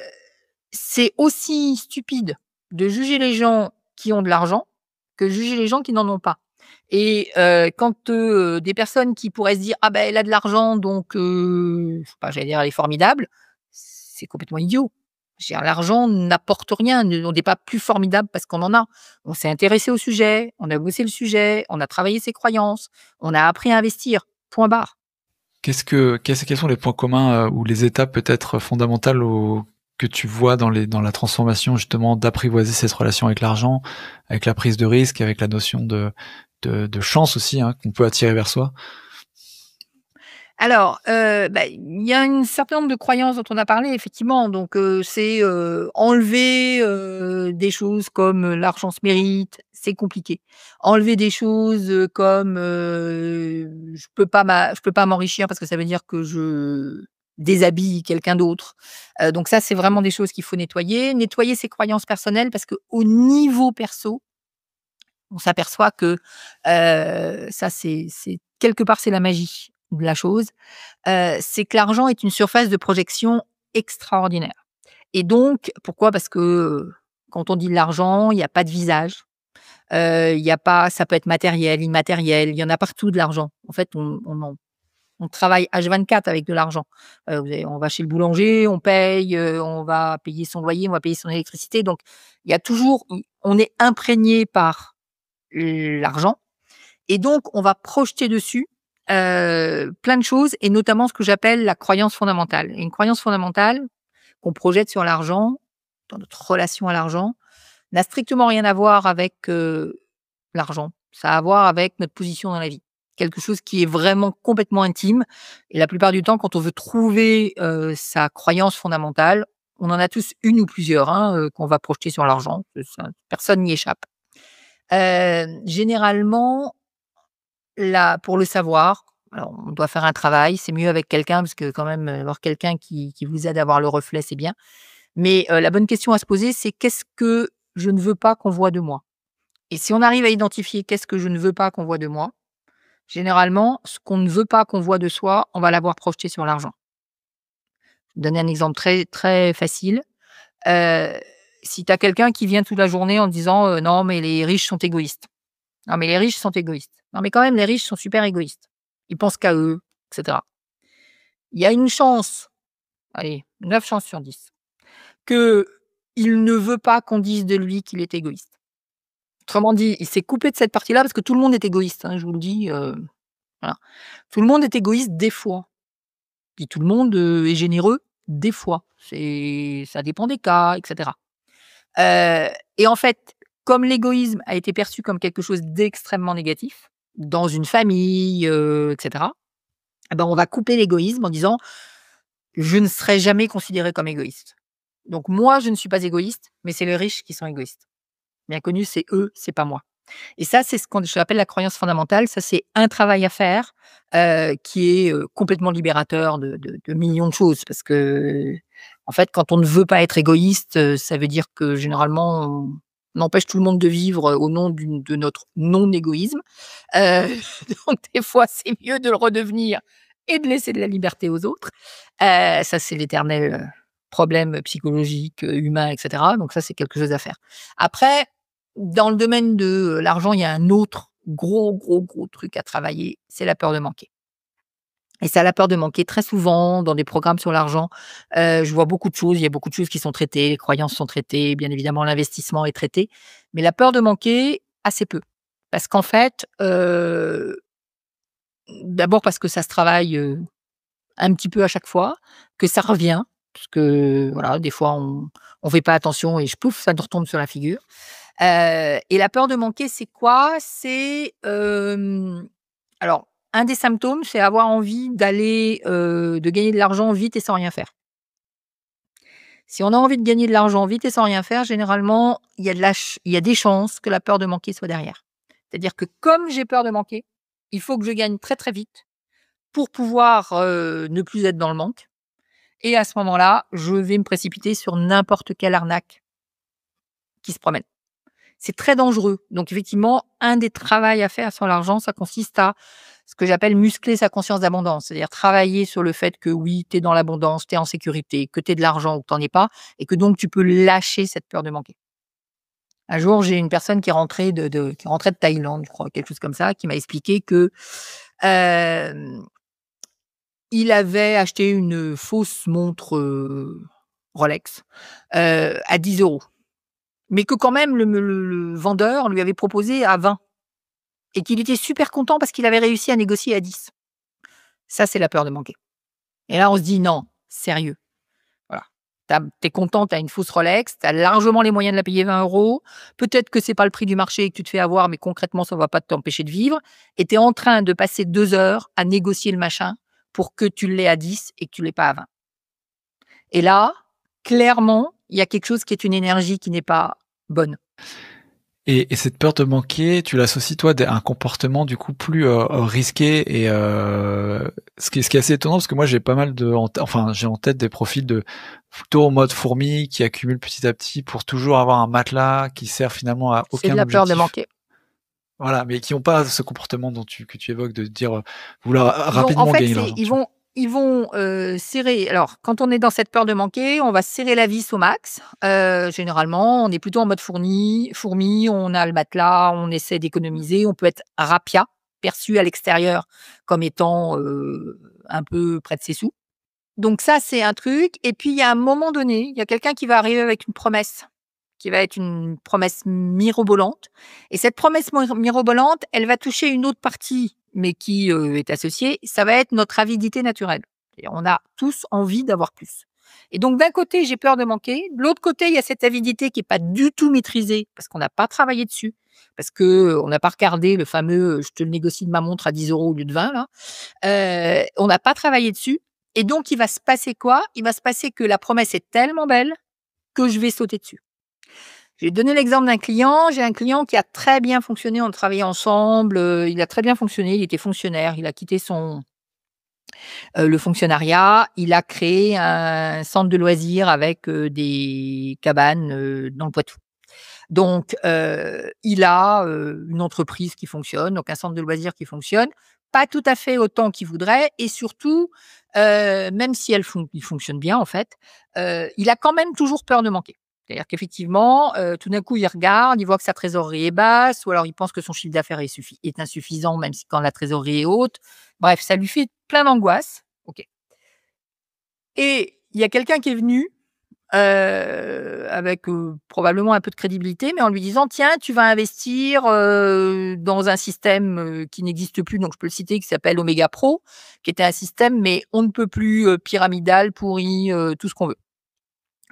c'est aussi stupide de juger les gens qui ont de l'argent que juger les gens qui n'en ont pas et quand, des personnes qui pourraient se dire: «Ah ben elle a de l'argent donc je sais pas, j'allais dire elle est formidable», c'est complètement idiot. Je veux dire l'argent n'apporte rien, on n'est pas plus formidable parce qu'on en a. On s'est intéressé au sujet, on a bossé le sujet, on a travaillé ses croyances, on a appris à investir, point barre. Quels sont les points communs, ou les étapes peut-être fondamentales que tu vois dans la transformation justement d'apprivoiser cette relation avec l'argent, avec la prise de risque, avec la notion de chance aussi, hein, qu'on peut attirer vers soi? Alors, bah, il y a un certain nombre de croyances dont on a parlé effectivement, donc c'est, enlever, des choses comme, l'argent se mérite, c'est compliqué. Enlever des choses, comme, je peux pas m'enrichir parce que ça veut dire que je déshabille quelqu'un d'autre. Donc ça, c'est vraiment des choses qu'il faut nettoyer. Nettoyer ses croyances personnelles parce qu'au niveau perso, on s'aperçoit que, ça c'est quelque part, c'est la magie de la chose, c'est que l'argent est une surface de projection extraordinaire et donc pourquoi? Parce que, quand on dit de l'argent, il y a pas de visage, il y a pas ça peut être matériel, immatériel, il y en a partout de l'argent. En fait, on travaille H24 avec de l'argent. Vous avez on va chez le boulanger, on paye, on va payer son loyer, on va payer son électricité, donc il y a toujours on est imprégné par l'argent et donc on va projeter dessus, plein de choses et notamment ce que j'appelle la croyance fondamentale. Et une croyance fondamentale qu'on projette sur l'argent, dans notre relation à l'argent, n'a strictement rien à voir avec, l'argent. Ça a à voir avec notre position dans la vie. Quelque chose qui est vraiment complètement intime et la plupart du temps, quand on veut trouver, sa croyance fondamentale, on en a tous une ou plusieurs, hein, qu'on va projeter sur l'argent. Ça personne n'y échappe. Généralement, là, pour le savoir, alors on doit faire un travail, c'est mieux avec quelqu'un parce que quand même, avoir quelqu'un qui vous aide à voir le reflet, c'est bien. Mais, la bonne question à se poser, c'est: «Qu'est-ce que je ne veux pas qu'on voit de moi?» Et si on arrive à identifier qu'est-ce que je ne veux pas qu'on voit de moi, généralement, ce qu'on ne veut pas qu'on voit de soi, on va l'avoir projeté sur l'argent. Je vais donner un exemple très, très facile. Heu, Si tu as quelqu'un qui vient toute la journée en disant, «Non mais les riches sont égoïstes. Non mais les riches sont égoïstes. Non mais quand même les riches sont super égoïstes. Ils pensent qu'à eux» et cetera. Il y a une chance, allez, 9 chances sur 10, qu'il ne veut pas qu'on dise de lui qu'il est égoïste. Autrement dit, il s'est coupé de cette partie-là parce que tout le monde est égoïste, hein, je vous le dis, voilà. Tout le monde est égoïste des fois. Puis tout le monde, est généreux des fois. Ça dépend des cas et cetera. Et en fait, comme l'égoïsme a été perçu comme quelque chose d'extrêmement négatif, dans une famille, et cetera, et ben, on va couper l'égoïsme en disant: «Je ne serai jamais considéré comme égoïste. Donc moi, je ne suis pas égoïste, mais c'est les riches qui sont égoïstes. Bien connu, c'est eux, c'est pas moi». Et ça, c'est ce qu'on j'appelle la croyance fondamentale. Ça, c'est un travail à faire, qui est, complètement libérateur de millions de choses. Parce que, en fait, quand on ne veut pas être égoïste, ça veut dire que généralement, on empêche tout le monde de vivre, au nom de notre non-égoïsme. Heu, donc des fois, c'est mieux de le redevenir et de laisser de la liberté aux autres. Ça, c'est l'éternel, problème psychologique, humain et cetera. Donc ça, c'est quelque chose à faire. Après, dans le domaine de l'argent, il y a un autre gros, gros, gros truc à travailler, c'est la peur de manquer. Et ça, la peur de manquer, très souvent dans des programmes sur l'argent, je vois beaucoup de choses. Il y a beaucoup de choses qui sont traitées, les croyances sont traitées, bien évidemment l'investissement est traité. Mais la peur de manquer, assez peu. Parce qu'en fait, d'abord parce que ça se travaille, un petit peu à chaque fois, que ça revient, parce que voilà, des fois on fait pas attention et pouf, ça nous retombe sur la figure. Et la peur de manquer, c'est quoi? C'est, alors un des symptômes, c'est avoir envie d'aller, de gagner de l'argent vite et sans rien faire. Si on a envie de gagner de l'argent vite et sans rien faire, généralement, il y a des chances que la peur de manquer soit derrière. C'est-à-dire que comme j'ai peur de manquer, il faut que je gagne très, très vite pour pouvoir, ne plus être dans le manque et à ce moment-là, je vais me précipiter sur n'importe quelle arnaque qui se promène. C'est très dangereux. Donc effectivement, un des travails à faire sur l'argent, ça consiste à ce que j'appelle muscler sa conscience d'abondance. C'est-à-dire travailler sur le fait que oui, tu es dans l'abondance, tu es en sécurité, que tu aies de l'argent ou que tu en aies pas et que donc tu peux lâcher cette peur de manquer. Un jour, j'ai une personne qui est rentrée qui rentrait de Thaïlande, je crois, quelque chose comme ça, qui m'a expliqué que, hem, il avait acheté une fausse montre, Rolex, à 10 €. Mais que quand même le vendeur lui avait proposé à 20 et qu'il était super content parce qu'il avait réussi à négocier à 10. Ça, c'est la peur de manquer. Et là, on se dit: «Non, sérieux, voilà. Tu es content, tu as une fausse Rolex, tu as largement les moyens de la payer 20 €. Peut-être que c'est pas le prix du marché et que tu te fais avoir, mais concrètement, ça va pas t'empêcher de vivre et tu es en train de passer 2 heures à négocier le machin pour que tu l'aies à 10 et que tu l'aies pas à 20». Et là, clairement, il y a quelque chose qui est une énergie qui n'est pas bonne. Et cette peur de manquer, tu l'associes toi à un comportement du coup plus, risqué et ce qui est assez étonnant parce que moi j'ai pas mal j'ai en tête des profils de plutôt en mode fourmi qui accumulent petit à petit pour toujours avoir un matelas qui sert finalement à C'est de aucun la peur de objectif. manquer. Voilà, mais qui ont pas ce comportement que tu évoques de dire, vouloir Ils vont en rapidement fait, gagner de c'est l'argent, tu vois? ils vont, serrer alors quand on est dans cette peur de manquer, on va serrer la vis au max. Généralement, on est plutôt en mode fourmi, on a le matelas, on essaie d'économiser, on peut être rapia, perçu à l'extérieur comme étant, un peu près de ses sous. Donc ça, c'est un truc et puis il y a un moment donné, il y a quelqu'un qui va arriver avec une promesse, qui va être une promesse mirobolante et cette promesse mirobolante, elle va toucher une autre partie, mais qui, est associée, ça va être notre avidité naturelle. Et on a tous envie d'avoir plus. Et donc d'un côté, j'ai peur de manquer, de l'autre côté, il y a cette avidité qui est pas du tout maîtrisée parce qu'on n'a pas travaillé dessus, parce que, on n'a pas regardé le fameux, «Je te le négocie de ma montre à 10 € au lieu de 20 là». On n'a pas travaillé dessus et donc il va se passer quoi? Il va se passer que la promesse est tellement belle que je vais sauter dessus. Je vais donner l'exemple d'un client. J'ai un client qui a très bien fonctionné, on travaillait ensemble, il a très bien fonctionné, il était fonctionnaire, il a quitté le fonctionnariat, il a créé un centre de loisirs avec, des cabanes, dans le Poitou. Donc, il a, une entreprise qui fonctionne, donc un centre de loisirs qui fonctionne, pas tout à fait autant qu'il voudrait et surtout, même si il fonctionne bien en fait, il a quand même toujours peur de manquer. C'est-à-dire qu'effectivement, tout d'un coup, il regarde, il voit que sa trésorerie est basse ou alors il pense que son chiffre d'affaires est insuffisant même si quand la trésorerie est haute. Bref, ça lui fait plein d'angoisse. OK. Et il y a quelqu'un qui est venu avec, probablement un peu de crédibilité, mais en lui disant: «Tiens, tu vas investir, dans un système, qui n'existe plus», donc je peux le citer, qui s'appelle Omega Pro, qui était un système, mais on ne peut plus, pyramidal, pourri, tout ce qu'on veut.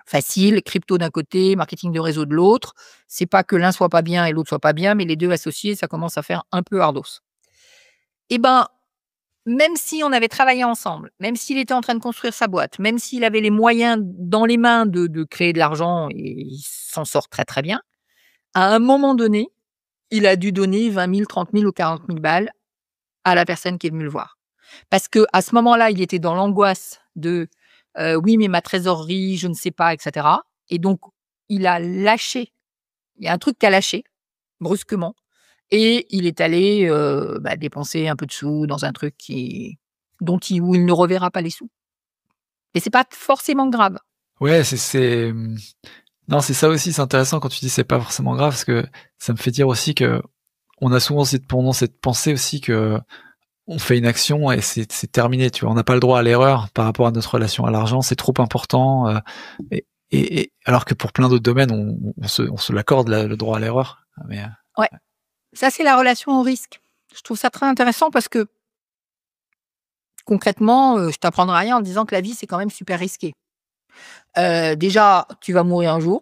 Facile, crypto d'un côté, marketing de réseau de l'autre. C'est pas que l'un soit pas bien et l'autre soit pas bien, mais les 2 associés, ça commence à faire un peu ardos. Et ben, même si on avait travaillé ensemble, même s'il était en train de construire sa boîte, même s'il avait les moyens dans les mains de créer de l'argent et il s'en sort très, très bien, à un moment donné, il a dû donner 20 000, 30 000 ou 40 000 balles à la personne qui est venue le voir. Parce qu'à ce moment-là, il était dans l'angoisse de oui, mais ma trésorerie, je ne sais pas, etc. Et donc, il a lâché. Il y a un truc qui a lâché brusquement. Et il est allé dépenser un peu de sous dans un truc où il ne reverra pas les sous. Et c'est pas forcément grave. Ouais, non, c'est ça aussi, c'est intéressant quand tu dis c'est pas forcément grave, parce que ça me fait dire aussi que on a souvent cette pensée aussi que on fait une action et c'est terminé, tu vois. On n'a pas le droit à l'erreur par rapport à notre relation à l'argent, c'est trop important. Et alors que pour plein d'autres domaines, on se l'accorde le droit à l'erreur. Mais Ouais. Ça, c'est la relation au risque. Je trouve ça très intéressant parce que concrètement, je t'apprendrai rien en disant que la vie, c'est quand même super risqué. Déjà, tu vas mourir un jour.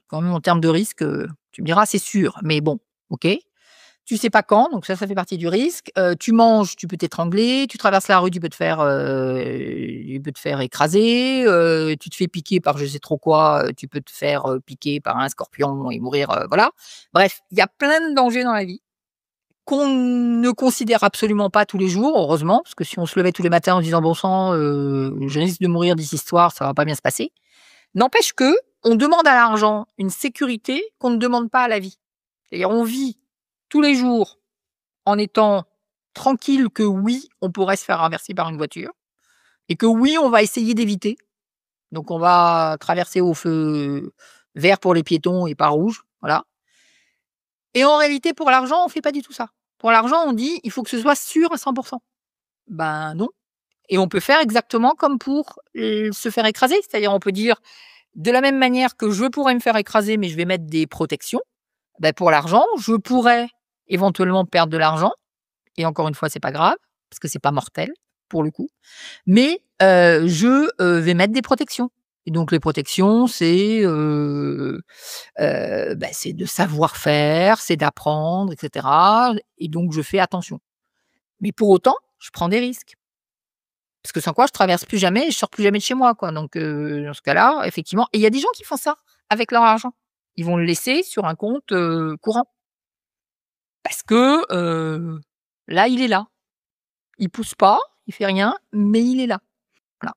Quand même, en termes de risque, tu me diras, c'est sûr. Mais bon, OK. Tu sais pas quand, donc ça fait partie du risque. Tu manges, tu peux t'étrangler. Tu traverses la rue, tu peux te faire écraser. Tu te fais piquer par je sais trop quoi, tu peux te faire, piquer par un scorpion et mourir, voilà. Bref, il y a plein de dangers dans la vie qu'on ne considère absolument pas tous les jours, heureusement, parce que si on se levait tous les matins en se disant: «Bon sang, je risque de mourir d'ici ce soir, ça va pas bien se passer». N'empêche que on demande à l'argent une sécurité qu'on ne demande pas à la vie. C'est-à-dire on vit tous les jours en étant tranquille que oui, on pourrait se faire renverser par une voiture et que oui, on va essayer d'éviter. Donc on va traverser au feu vert pour les piétons et pas rouge, voilà. Et en réalité, pour l'argent, on fait pas du tout ça. Pour l'argent, on dit: «Il faut que ce soit sûr à 100. Ben non, et on peut faire exactement comme pour, se faire écraser. C'est-à-dire on peut dire: «De la même manière que je pourrais me faire écraser, mais je vais mettre des protections, bah, pour l'argent, je pourrais éventuellement perdre de l'argent», et encore une fois, c'est pas grave, parce que c'est pas mortel, pour le coup. Mais, vais mettre des protections, et donc les protections, c'est de savoir-faire, c'est d'apprendre, et cetera, et donc je fais attention. Mais pour autant, je prends des risques. Parce que sans quoi je traverse plus jamais et je sors plus jamais de chez moi, quoi. Donc, dans ce cas-là, effectivement, et il y a des gens qui font ça avec leur argent. Ils vont le laisser sur un compte, courant parce que, là, il est là. Il pousse pas, il fait rien, mais il est là. Voilà,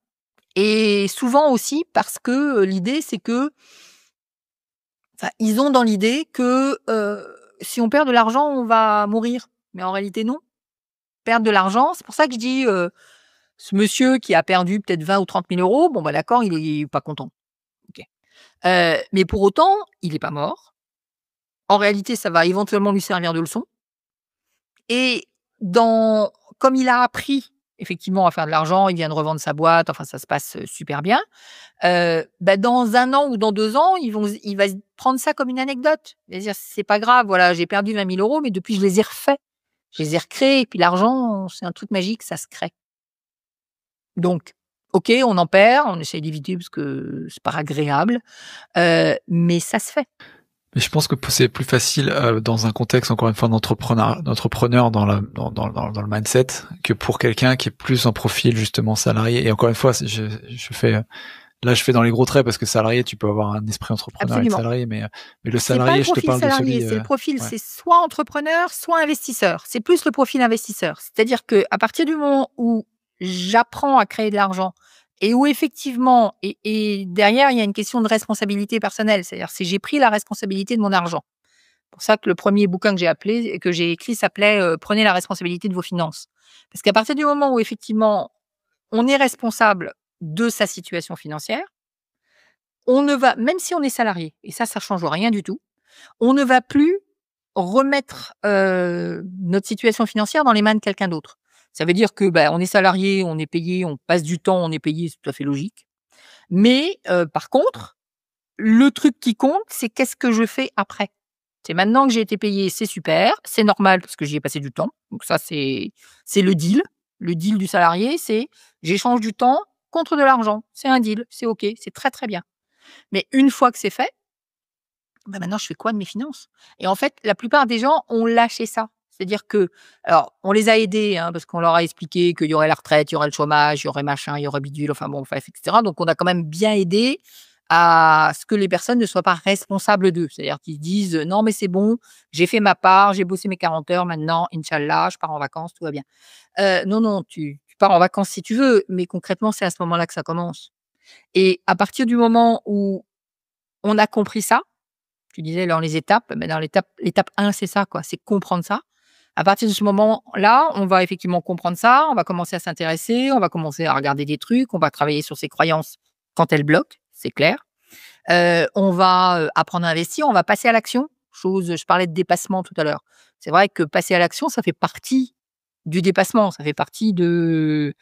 et souvent aussi parce que, l'idée, c'est que enfin, ils ont dans l'idée que, si on perd de l'argent, on va mourir. Mais en réalité, non. Perdre de l'argent, c'est pour ça que je dis, ce monsieur qui a perdu peut-être 20 ou 30 000 €, bon, bah, d'accord, il est pas content. OK. Mais pour autant, il est pas mort. En réalité, ça va éventuellement lui servir de leçon, et dans comme il a appris effectivement à faire de l'argent, il vient de revendre sa boîte, enfin ça se passe, super bien. Dans 1 an ou dans 2 ans, il va prendre ça comme une anecdote. Il va se dire: «C'est pas grave, voilà, j'ai perdu 20 000 €, mais depuis je les ai refaits. Je les ai recréés, et puis l'argent, c'est un truc magique, ça se crée». Donc, OK, on en perd, on essaye d'éviter parce que c'est pas agréable, mais ça se fait. je pense que c'est plus facile dans un contexte, encore une fois, d'entrepreneur dans le mindset, que pour quelqu'un qui est plus en profil justement salarié. Et encore une fois, je fais dans les gros traits parce que salarié, tu peux avoir un esprit entrepreneur et être Absolument. salarié, mais le C'est pas le salarié, je te profil parle de salarié, celui, c'est le profil, ouais. c'est soit entrepreneur, soit investisseur. C'est plus le profil investisseur. C'est-à-dire qu'à partir du moment où j'apprends à créer de l'argent et où effectivement, et derrière, il y a une question de responsabilité personnelle. C'est-à-dire, si j'ai pris la responsabilité de mon argent. C'est pour ça que le premier bouquin que j'ai écrit s'appelait, «Prenez la responsabilité de vos finances». Parce qu'à partir du moment où effectivement, on est responsable de sa situation financière, on ne va même si on est salarié, et ça change rien du tout, on ne va plus remettre, notre situation financière dans les mains de quelqu'un d'autre. Ça veut dire que, on est salarié, on est payé, on passe du temps, on est payé, c'est tout à fait logique. Mais, par contre, le truc qui compte, c'est qu'est-ce que je fais après? C'est maintenant que j'ai été payé, c'est super, c'est normal parce que j'y ai passé du temps. Donc ça, c'est le deal. Le deal du salarié, c'est j'échange du temps contre de l'argent. C'est un deal, c'est OK, c'est très, très bien. Mais une fois que c'est fait, maintenant je fais quoi de mes finances? Et en fait, la plupart des gens ont lâché ça. C'est-à-dire que alors on les a aidés, hein, parce qu'on leur a expliqué qu'il y aurait la retraite, il y aurait le chômage, il y aurait machin, il y aurait bidule, enfin bon, bref, et cetera. Donc on a quand même bien aidé à ce que les personnes ne soient pas responsables d'eux. C'est-à-dire qu'ils disent: «Non mais c'est bon, j'ai fait ma part, j'ai bossé mes 40 heures, maintenant inch'Allah, je pars en vacances, tout va bien». Non, non, tu pars en vacances si tu veux, mais concrètement, c'est à ce moment-là que ça commence et à partir du moment où on a compris ça, tu disais dans les étapes, mais dans l'étape 1, c'est ça quoi, c'est comprendre ça. À partir de ce moment-là, on va effectivement comprendre ça, on va commencer à s'intéresser, on va commencer à regarder des trucs, on va travailler sur ses croyances quand elles bloquent, c'est clair. On va, apprendre à investir, on va passer à l'action, je parlais de dépassement tout à l'heure. C'est vrai que passer à l'action, ça fait partie du dépassement, ça fait partie de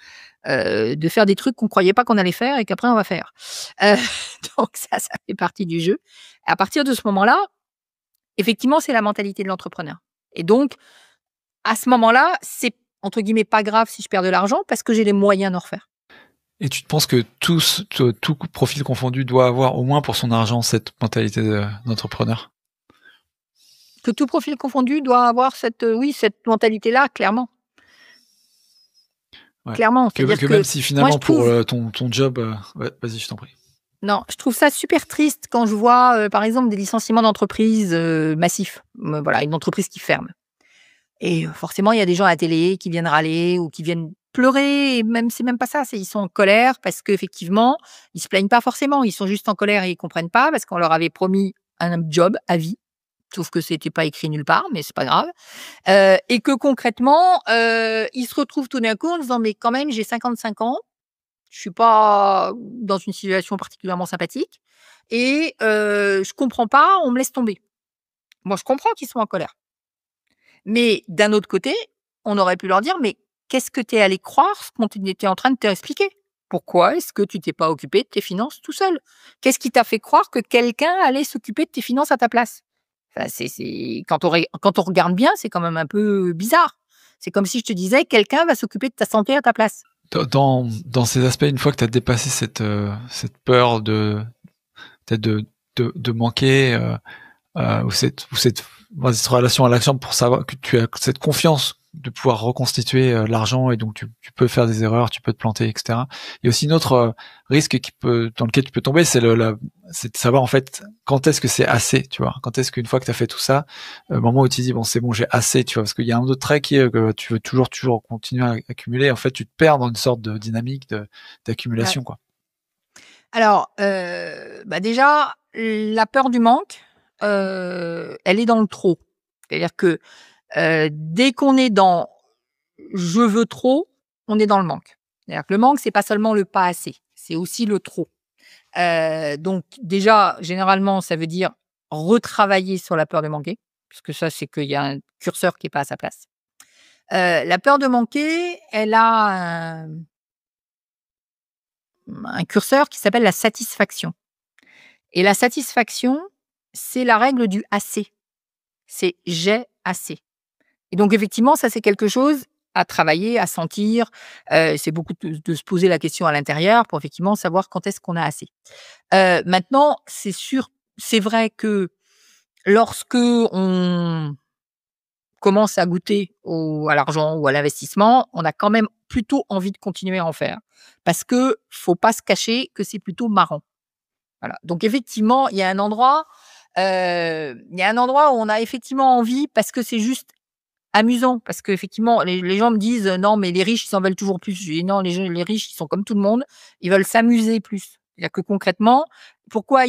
faire des trucs qu'on croyait pas qu'on allait faire et qu'après on va faire. Heu, donc ça fait partie du jeu. À partir de ce moment-là, effectivement, c'est la mentalité de l'entrepreneur et donc à ce moment-là, c'est entre guillemets «pas grave» si je perds de l'argent parce que j'ai les moyens d'en refaire. Et tu te penses que tout profil confondu doit avoir au moins pour son argent cette mentalité d'entrepreneur? Que tout profil confondu doit avoir cette, oui, cette mentalité-là, clairement. Ouais. Clairement, c'est-à-dire Que même que si moi je finalement pour, trouve ton job, ouais, vas-y, je t'en prie. non, je trouve ça super triste quand je vois, par exemple des licenciements d'entreprises, massifs. Voilà, une entreprise qui ferme et forcément il y a des gens à la télé qui viennent râler ou qui viennent pleurer et même c'est même pas ça, c'est ils sont en colère parce qu'effectivement, ils se plaignent pas forcément, ils sont juste en colère et ils comprennent pas parce qu'on leur avait promis un job à vie, sauf que c'était pas écrit nulle part, mais c'est pas grave. Et que concrètement, ils se retrouvent tout d'un coup en disant: «Mais quand même, j'ai 55 ans, je suis pas dans une situation particulièrement sympathique et je comprends pas, on me laisse tomber». Moi, je comprends qu'ils soient en colère, mais d'un autre côté, on aurait pu leur dire: «Mais qu'est-ce que tu es allé croire ce qu'on était en train de t'expliquer? Pourquoi est-ce que tu t'es pas occupé de tes finances tout seul? Qu'est-ce qui t'a fait croire que quelqu'un allait s'occuper de tes finances à ta place?» Enfin, c'est quand on regarde bien, c'est quand même un peu bizarre. C'est comme si je te disais: «Quelqu'un va s'occuper de ta santé à ta place». Dans ces aspects, une fois que tu as dépassé cette peur de peut-être de manquer, ou cette relation à l'action pour savoir que tu as cette confiance de pouvoir reconstituer, l'argent et donc tu peux faire des erreurs, tu peux te planter et cetera. Il y a aussi une autre, risque dans lequel tu peux tomber, c'est de savoir en fait quand est-ce que c'est assez, tu vois? Quand est-ce qu'une fois que tu as fait tout ça, au moment où tu dis: «Bon c'est bon, j'ai assez», tu vois? Parce qu'il y a un autre trait qui est que tu veux toujours continuer à accumuler. En fait, tu te perds dans une sorte de dynamique Ouais. d'accumulation, quoi. Alors, bah, déjà, la peur du manque, elle est dans le trop. C'est-à-dire que, dès qu'on est dans «je veux trop», on est dans le manque. C'est-à-dire que le manque, c'est pas seulement le pas assez, c'est aussi le trop. Donc déjà, généralement, ça veut dire retravailler sur la peur de manquer, puisque ça, c'est qu'il y a un curseur qui est pas à sa place. La peur de manquer, elle a un curseur qui s'appelle la satisfaction et la satisfaction, c'est la règle du assez. C'est «j'ai assez» et donc effectivement, ça, c'est quelque chose à travailler, à sentir, c'est beaucoup de se poser la question à l'intérieur pour effectivement savoir quand est-ce qu'on a assez. Maintenant, c'est vrai que lorsque on commence à goûter à l'argent ou à l'investissement, on a quand même plutôt envie de continuer à en faire. Parce que faut pas se cacher que c'est plutôt marrant. Voilà. Donc effectivement, il y a un endroit où on a effectivement envie parce que c'est juste amusant. Parce qu'effectivement, les gens me disent: «Non, mais les riches, ils en veulent toujours plus». Je dis: «Non, les riches, ils sont comme tout le monde, ils veulent s'amuser plus». C'est-à-dire que concrètement, pourquoi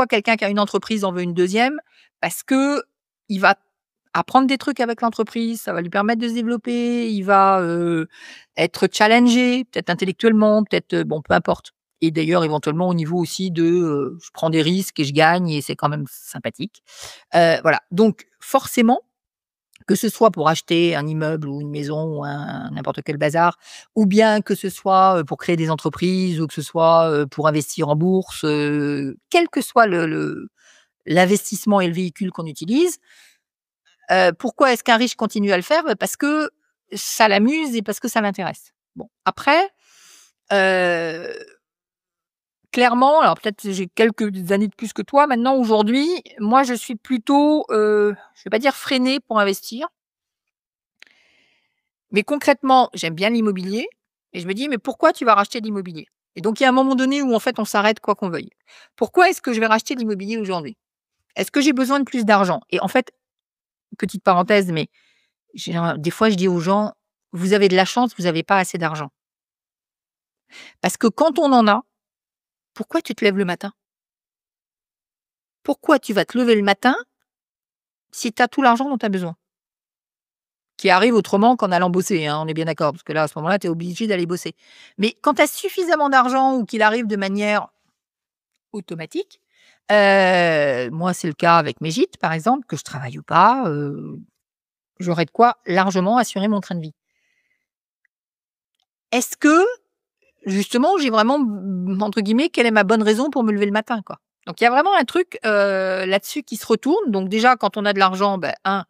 quelqu'un qui a une entreprise en veut une deuxième? Parce que il va apprendre des trucs avec l'entreprise, ça va lui permettre de se développer, il va, être challengé, peut-être intellectuellement, peut-être, bon, peu importe et d'ailleurs éventuellement au niveau aussi de, je prends des risques et je gagne et c'est quand même sympathique. Voilà, donc forcément, que ce soit pour acheter un immeuble ou une maison ou un n'importe quel bazar, ou bien que ce soit, pour créer des entreprises ou que ce soit, pour investir en bourse, quel que soit l'investissement et le véhicule qu'on utilise. Pourquoi est-ce qu'un riche continue à le faire? Bah, parce que ça l'amuse et parce que ça l'intéresse. Bon, après, heu, clairement, alors peut-être j'ai quelques années de plus que toi maintenant, aujourd'hui, moi je suis plutôt, je vais pas dire freinée pour investir, mais concrètement, j'aime bien l'immobilier et je me dis: «Mais pourquoi tu vas racheter de l'immobilier?» Et donc, il y a un moment donné où, en fait, on s'arrête quoi qu'on veuille. Pourquoi est-ce que je vais racheter de l'immobilier aujourd'hui? Est-ce que j'ai besoin de plus d'argent? Et en fait, petite parenthèse, mais des fois, je dis aux gens: «Vous avez de la chance, vous avez pas assez d'argent». Parce que quand on en a, pourquoi tu te lèves le matin? Pourquoi tu vas te lever le matin si tu as tout l'argent dont tu as besoin? Qui arrive autrement qu'en allant bosser, hein, on est bien d'accord, parce que là, à ce moment-là, tu es obligé d'aller bosser. Mais quand tu as suffisamment d'argent ou qu'il arrive de manière automatique, moi, c'est le cas avec mes gîtes, par exemple, que je travaille ou pas, j'aurais de quoi largement assurer mon train de vie. Est-ce que, justement, j'ai vraiment, entre guillemets, «quelle est ma bonne raison pour me lever le matin», quoi? Donc il y a vraiment un truc, là-dessus qui se retourne. Donc déjà, quand on a de l'argent, ben,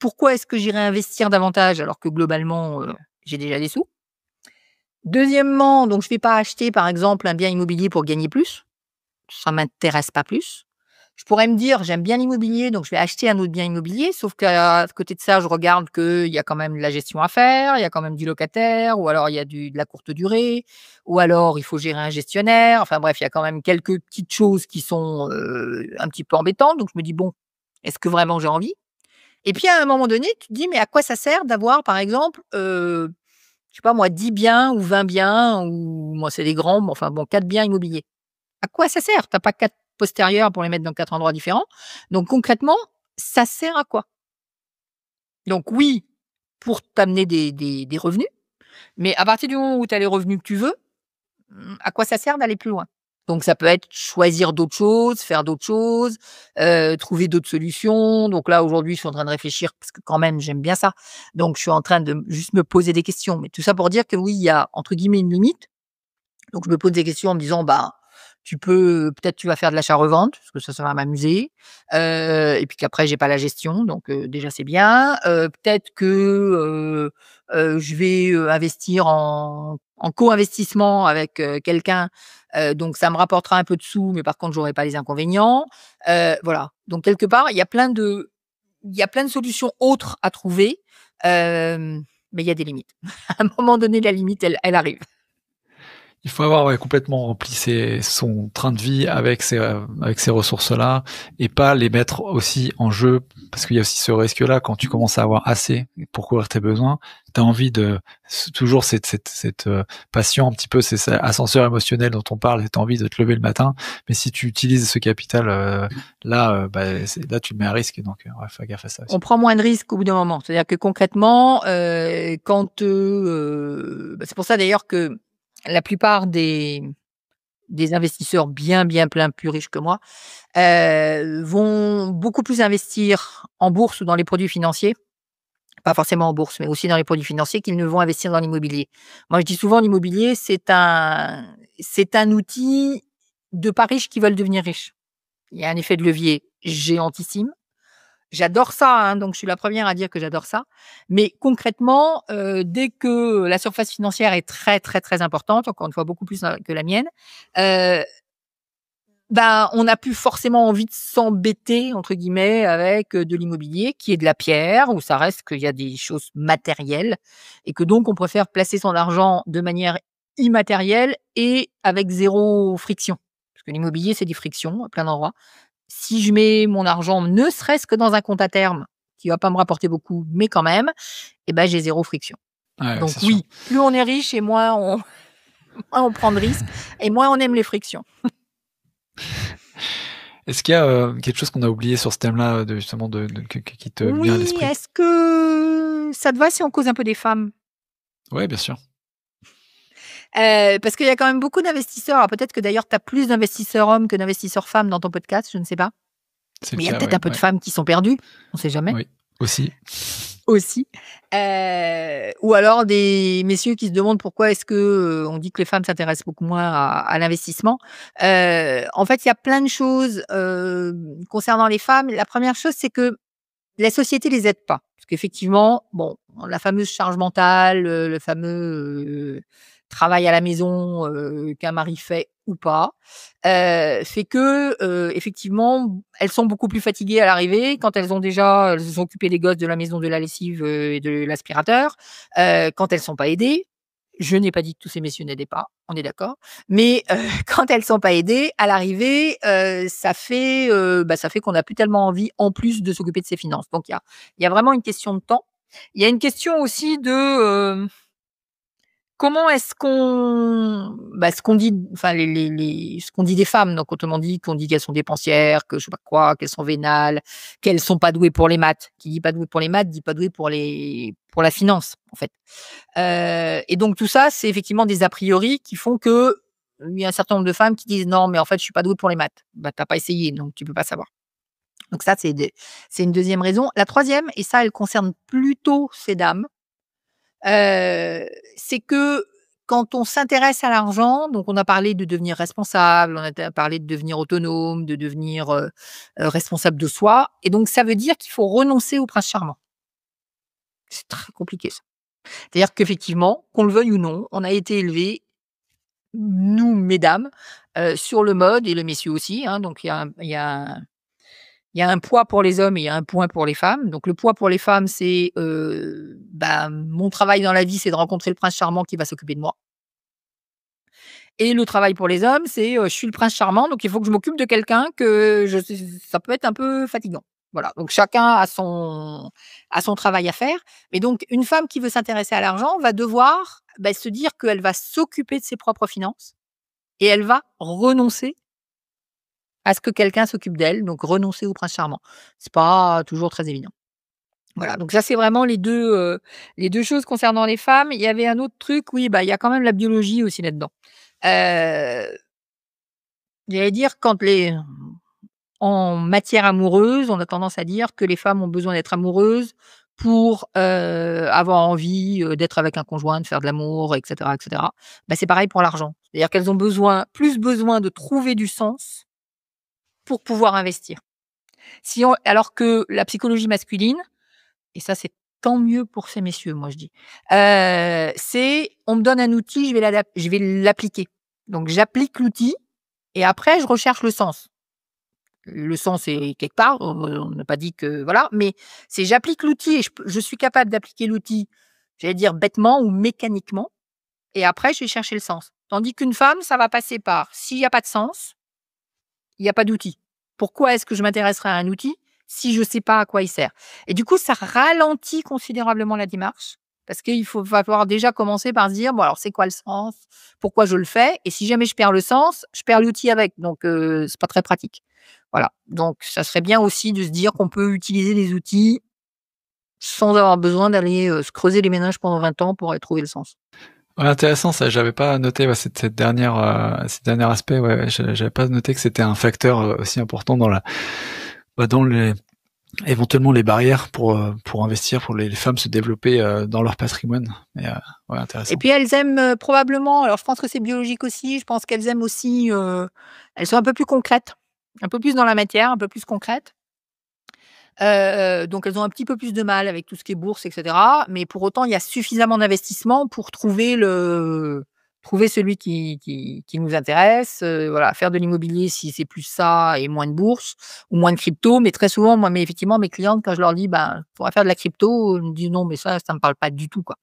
pourquoi est-ce que j'irais investir davantage alors que globalement, j'ai déjà des sous? Deuxièmement, donc je vais pas acheter, par exemple, un bien immobilier pour gagner plus. Ça m'intéresse pas plus. Je pourrais me dire: «J'aime bien l'immobilier, donc je vais acheter un autre bien immobilier», sauf qu'à côté de ça, je regarde qu'il y a quand même de la gestion à faire, il y a quand même du locataire, ou alors il y a de la courte durée, ou alors il faut gérer un gestionnaire. Enfin bref, il y a quand même quelques petites choses qui sont, un petit peu embêtantes. Donc je me dis: «Bon, est-ce que vraiment j'ai envie?» Et puis à un moment donné, tu te dis: «Mais à quoi ça sert d'avoir, par exemple, je sais pas moi, 10 biens ou 20 biens», ou moi c'est des grands, mais enfin bon, 4 biens immobiliers. À quoi ça sert? Tu as pas 4 postérieurs pour les mettre dans 4 endroits différents. Donc concrètement, ça sert à quoi? Donc oui, pour t'amener des revenus, mais à partir du moment où tu as les revenus que tu veux, à quoi ça sert d'aller plus loin? Donc ça peut être choisir d'autres choses, faire d'autres choses, trouver d'autres solutions. Donc là, aujourd'hui, je suis en train de réfléchir parce que quand même, j'aime bien ça. Donc je suis en train de juste me poser des questions. Mais tout ça pour dire que oui, il y a entre guillemets «une limite». Donc je me pose des questions en me disant: «Bah, tu peux peut-être tu vas faire de l'achat-revente, parce que ça va m'amuser, et puis qu'après j'ai pas la gestion, donc déjà c'est bien. Peut-être que, je vais, investir en co-investissement avec, quelqu'un, donc ça me rapportera un peu de sous, mais par contre j'aurai pas les inconvénients». Voilà, donc quelque part, il y a plein de solutions autres à trouver, mais il y a des limites. À un moment donné, la limite, elle arrive. Il faut avoir, ouais, complètement rempli son train de vie avec ces ressources-là, et pas les mettre aussi en jeu, parce qu'il y a aussi ce risque-là quand tu commences à avoir assez pour couvrir tes besoins. Tu as envie de toujours cette passion un petit peu, c'est cet ascenseur émotionnel dont on parle, et tu as envie de te lever le matin. Mais si tu utilises ce capital là, là tu mets à risque, donc ouais, faut faire gaffe à ça aussi. On prend moins de risques au bout d'un moment. C'est-à-dire que concrètement, quand, c'est pour ça d'ailleurs que la plupart des investisseurs bien, bien plein plus riches que moi, vont beaucoup plus investir en bourse ou dans les produits financiers, pas forcément en bourse, mais aussi dans les produits financiers, qu'ils ne vont investir dans l'immobilier. Moi, je dis souvent l'immobilier, c'est un outil de pas riches qui veulent devenir riches. Il y a un effet de levier géantissime. J'adore ça, hein, donc je suis la première à dire que j'adore ça. Mais concrètement, dès que la surface financière est très, très, très importante, encore une fois beaucoup plus, que la mienne, heu, on n'a plus forcément envie de «s'embêter» entre guillemets avec, de l'immobilier qui est de la pierre, où ça reste qu'il y a des choses matérielles, et que donc on préfère placer son argent de manière immatérielle et avec zéro friction. Parce que l'immobilier, c'est des frictions à plein d'endroits. Si je mets mon argent, ne serait-ce que dans un compte à terme, qui va pas me rapporter beaucoup, mais quand même, et ben, j'ai zéro friction. Ouais, ouais, Donc c'est sûr. oui, plus on est riche et moins on moins on prend de risques et moins on aime les frictions. Est-ce qu'il y a quelque chose qu'on a oublié sur ce thème-là, de justement qui te vient à Oui, l'esprit? est-ce que ça te va si on cause un peu des femmes? Ouais, bien sûr. Parce qu'il y a quand même beaucoup d'investisseurs, alors peut-être que d'ailleurs tu as plus d'investisseurs hommes que d'investisseurs femmes dans ton podcast, je ne sais pas. C'est le Mais il y a cas, peut-être ouais, un peu de ouais. femmes qui sont perdues, on sait jamais. Oui, aussi. Aussi, ou alors des messieurs qui se demandent pourquoi est-ce que, on dit que les femmes s'intéressent beaucoup moins à l'investissement. En fait, il y a plein de choses, concernant les femmes. La première chose, c'est que la société les aide pas. Parce qu'effectivement, bon, la fameuse charge mentale, le fameux, travail à la maison, qu'un mari fait ou pas, fait que, effectivement, elles sont beaucoup plus fatiguées à l'arrivée quand elles se sont occupées des gosses, de la maison, de la lessive, et de l'aspirateur, quand elles sont pas aidées. Je n'ai pas dit que tous ces messieurs n'aidaient pas, on est d'accord. Mais quand elles sont pas aidées, à l'arrivée, ça fait qu'on n'a plus tellement envie, en plus, de s'occuper de ses finances. Donc il y a vraiment une question de temps. Il y a une question aussi de, comment est-ce ce qu'on dit, enfin ce qu'on dit des femmes, donc autrement dit, qu'on dit qu'elles sont dépensières, que je sais pas quoi, qu'elles sont vénales, qu'elles sont pas douées pour les maths. Qui dit pas douée pour les maths, dit pas douée pour la finance, en fait. Et donc tout ça, c'est effectivement des a priori qui font que, il y a un certain nombre de femmes qui disent: «Non, mais en fait, je suis pas douée pour les maths». Bah, tu as pas essayé, donc tu peux pas savoir. Donc ça, c'est une deuxième raison. La troisième, et ça, elle concerne plutôt ces dames, c'est que quand on s'intéresse à l'argent, donc on a parlé de devenir responsable, on a parlé de devenir autonome, de devenir, responsable de soi, et donc ça veut dire qu'il faut renoncer au prince charmant. C'est très compliqué ça. C'est-à-dire qu'effectivement, qu'on le veuille ou non, on a été élevés, nous mesdames, sur le mode, et le messieurs aussi, hein, donc il y a un poids pour les hommes et il y a un point pour les femmes. Donc le poids pour les femmes, c'est, mon travail dans la vie, c'est de rencontrer le prince charmant qui va s'occuper de moi. Et le travail pour les hommes, c'est, je suis le prince charmant, donc il faut que je m'occupe de quelqu'un que je ça peut être un peu fatigant. Voilà, donc chacun a son travail à faire. Mais donc une femme qui veut s'intéresser à l'argent va devoir, se dire qu'elle va s'occuper de ses propres finances, et elle va renoncer à ce que quelqu'un s'occupe d'elle, donc renoncer au prince charmant. C'est pas toujours très évident. Voilà, donc ça, c'est vraiment les 2 choses concernant les femmes. Il y avait un autre truc, oui, il y a quand même la biologie aussi là-dedans. Heu, J'allais dire, en matière amoureuse, on a tendance à dire que les femmes ont besoin d'être amoureuses pour, avoir envie, d'être avec un conjoint, de faire de l'amour, et cetera, et cetera. C'est pareil pour l'argent. C'est-à-dire qu'elles ont besoin de trouver du sens pour pouvoir investir. Si on Alors que la psychologie masculine, et ça, c'est tant mieux pour ces messieurs, moi je dis, c'est: on me donne un outil, je vais l'appliquer. Donc j'applique l'outil, et après je recherche le sens. Le sens est quelque part, on n'a pas dit que voilà, mais c'est: j'applique l'outil, et je suis capable d'appliquer l'outil, j'allais dire bêtement ou mécaniquement, et après je vais chercher le sens. Tandis qu'une femme, ça va passer par: s'il y a pas de sens, il y a pas d'outil. Pourquoi est-ce que je m'intéresserais à un outil si je ne sais pas à quoi il sert? Et du coup, ça ralentit considérablement la démarche, parce va falloir déjà commencer par se dire: «Bon, alors c'est quoi le sens? Pourquoi je le fais?» Et si jamais je perds le sens, je perds l'outil avec, donc c'est pas très pratique. Voilà, donc ça serait bien aussi de se dire qu'on peut utiliser les outils sans avoir besoin d'aller, se creuser les méninges pendant 20 ans pour aller trouver le sens. Ouais, intéressant ça, j'avais pas noté, ouais, cette dernière, ce dernier aspect, ouais, ouais, j'avais pas noté que c'était un facteur, aussi important dans dans les éventuellement les barrières pour investir, pour les femmes se développer, dans leur patrimoine. Mais, ouais, Et intéressant. puis elles aiment, probablement, alors je pense que c'est biologique aussi, je pense qu'elles aiment aussi, elles sont un peu plus concrètes, un peu plus dans la matière, un peu plus concrètes. Donc elles ont un petit peu plus de mal avec tout ce qui est bourse, et cetera, mais pour autant, il y a suffisamment d'investissement pour trouver celui qui nous intéresse, voilà, faire de l'immobilier si c'est plus ça et moins de bourse ou moins de crypto. Mais très souvent, moi, mais effectivement, mes clientes, quand je leur dis: «Ben, faudrait faire de la crypto», elles me disent: «Non, mais ça me parle pas du tout, quoi».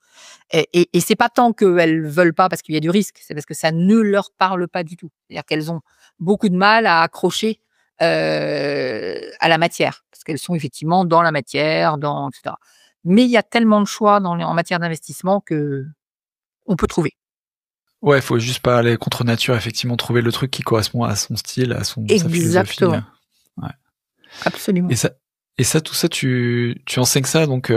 Et c'est pas tant qu'elles veulent pas parce qu'il y a du risque, c'est parce que ça ne leur parle pas du tout. C'est-à-dire qu'elles ont beaucoup de mal à accrocher, à la matière, parce qu'elles sont effectivement dans la matière, dans et cetera. Mais il y a tellement de choix en matière d'investissement qu'on peut trouver. Ouais, il faut juste pas aller contre nature, effectivement, trouver le truc qui correspond à son style, à sa philosophie, Exactement, ouais. absolument. Et ça tout ça, tu enseignes ça donc,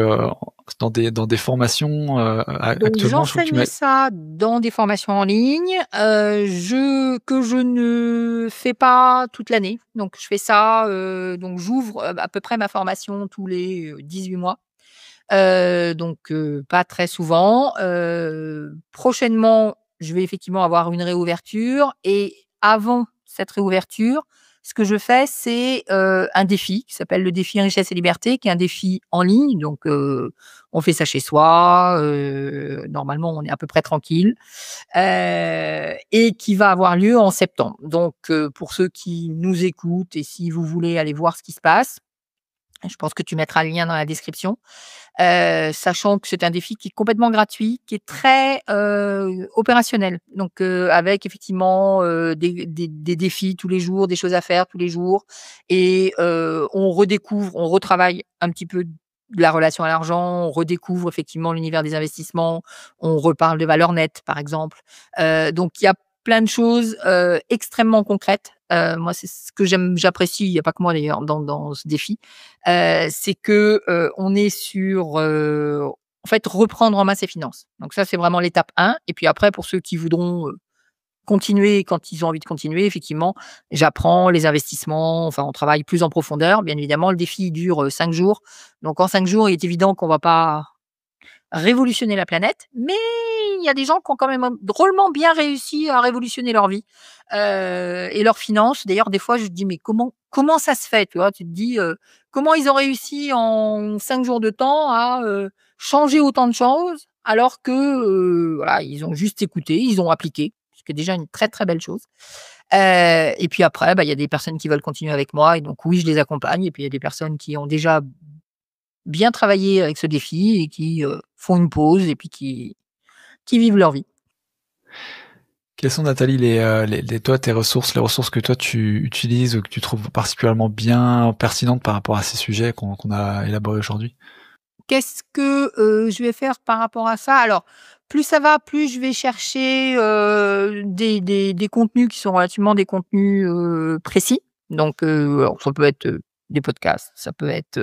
dans des formations, Donc actuellement? Je trouve que tu j'enseigne m'as ça dans des formations en ligne, que je ne fais pas toute l'année. Donc je fais ça, donc j'ouvre, à peu près ma formation tous les, 18 mois. Pas très souvent. Prochainement, je vais effectivement avoir une réouverture, et avant cette réouverture, ce que je fais, c'est, un défi qui s'appelle le défi Richesse et Liberté, qui est un défi en ligne. Donc on fait ça chez soi, normalement on est à peu près tranquille, et qui va avoir lieu en septembre. Donc pour ceux qui nous écoutent, et si vous voulez aller voir ce qui se passe, Je pense que tu mettras le lien dans la description. Sachant que c'est un défi qui est complètement gratuit, qui est très, opérationnel. Donc, avec effectivement, des défis tous les jours, des choses à faire tous les jours et on redécouvre, on retravaille un petit peu de la relation à l'argent, on redécouvre effectivement l'univers des investissements, on reparle de valeurs nettes, par exemple. Donc il y a plein de choses, extrêmement concrètes. Moi, c'est ce que j'apprécie, il y a pas que moi d'ailleurs dans ce défi, c'est que, on est sur, en fait, reprendre en main ses finances. Donc ça, c'est vraiment l'étape 1 et puis après pour ceux qui voudront, continuer quand ils ont envie de continuer, effectivement, j'apprends les investissements, enfin, on travaille plus en profondeur. Bien évidemment, le défi dure, 5 jours. Donc en 5 jours, il est évident qu'on va pas révolutionner la planète, mais il y a des gens qui ont quand même drôlement bien réussi à révolutionner leur vie, et leurs finances. D'ailleurs, des fois, je me dis: «Mais comment ça se fait?» Tu vois? Tu te dis, «Comment ils ont réussi en 5 jours de temps à, changer autant de choses?» alors que, voilà, ils ont juste écouté, ils ont appliqué, ce qui est déjà une très, très belle chose. Et puis après, bah, il y a des personnes qui veulent continuer avec moi et donc oui, je les accompagne et puis il y a des personnes qui ont déjà bien travaillé avec ce défi et qui, font une pause et puis qui vivent leur vie. Quelles sont, Nathalie, toi, tes ressources, les ressources que toi tu utilises ou que tu trouves particulièrement bien pertinentes par rapport à ces sujets qu'on a élaborés aujourd'hui? Qu'est-ce que, je vais faire par rapport à ça? Alors, plus ça va, plus je vais chercher, des contenus qui sont relativement des contenus, précis. Donc, alors ça peut être, des podcasts, ça peut être,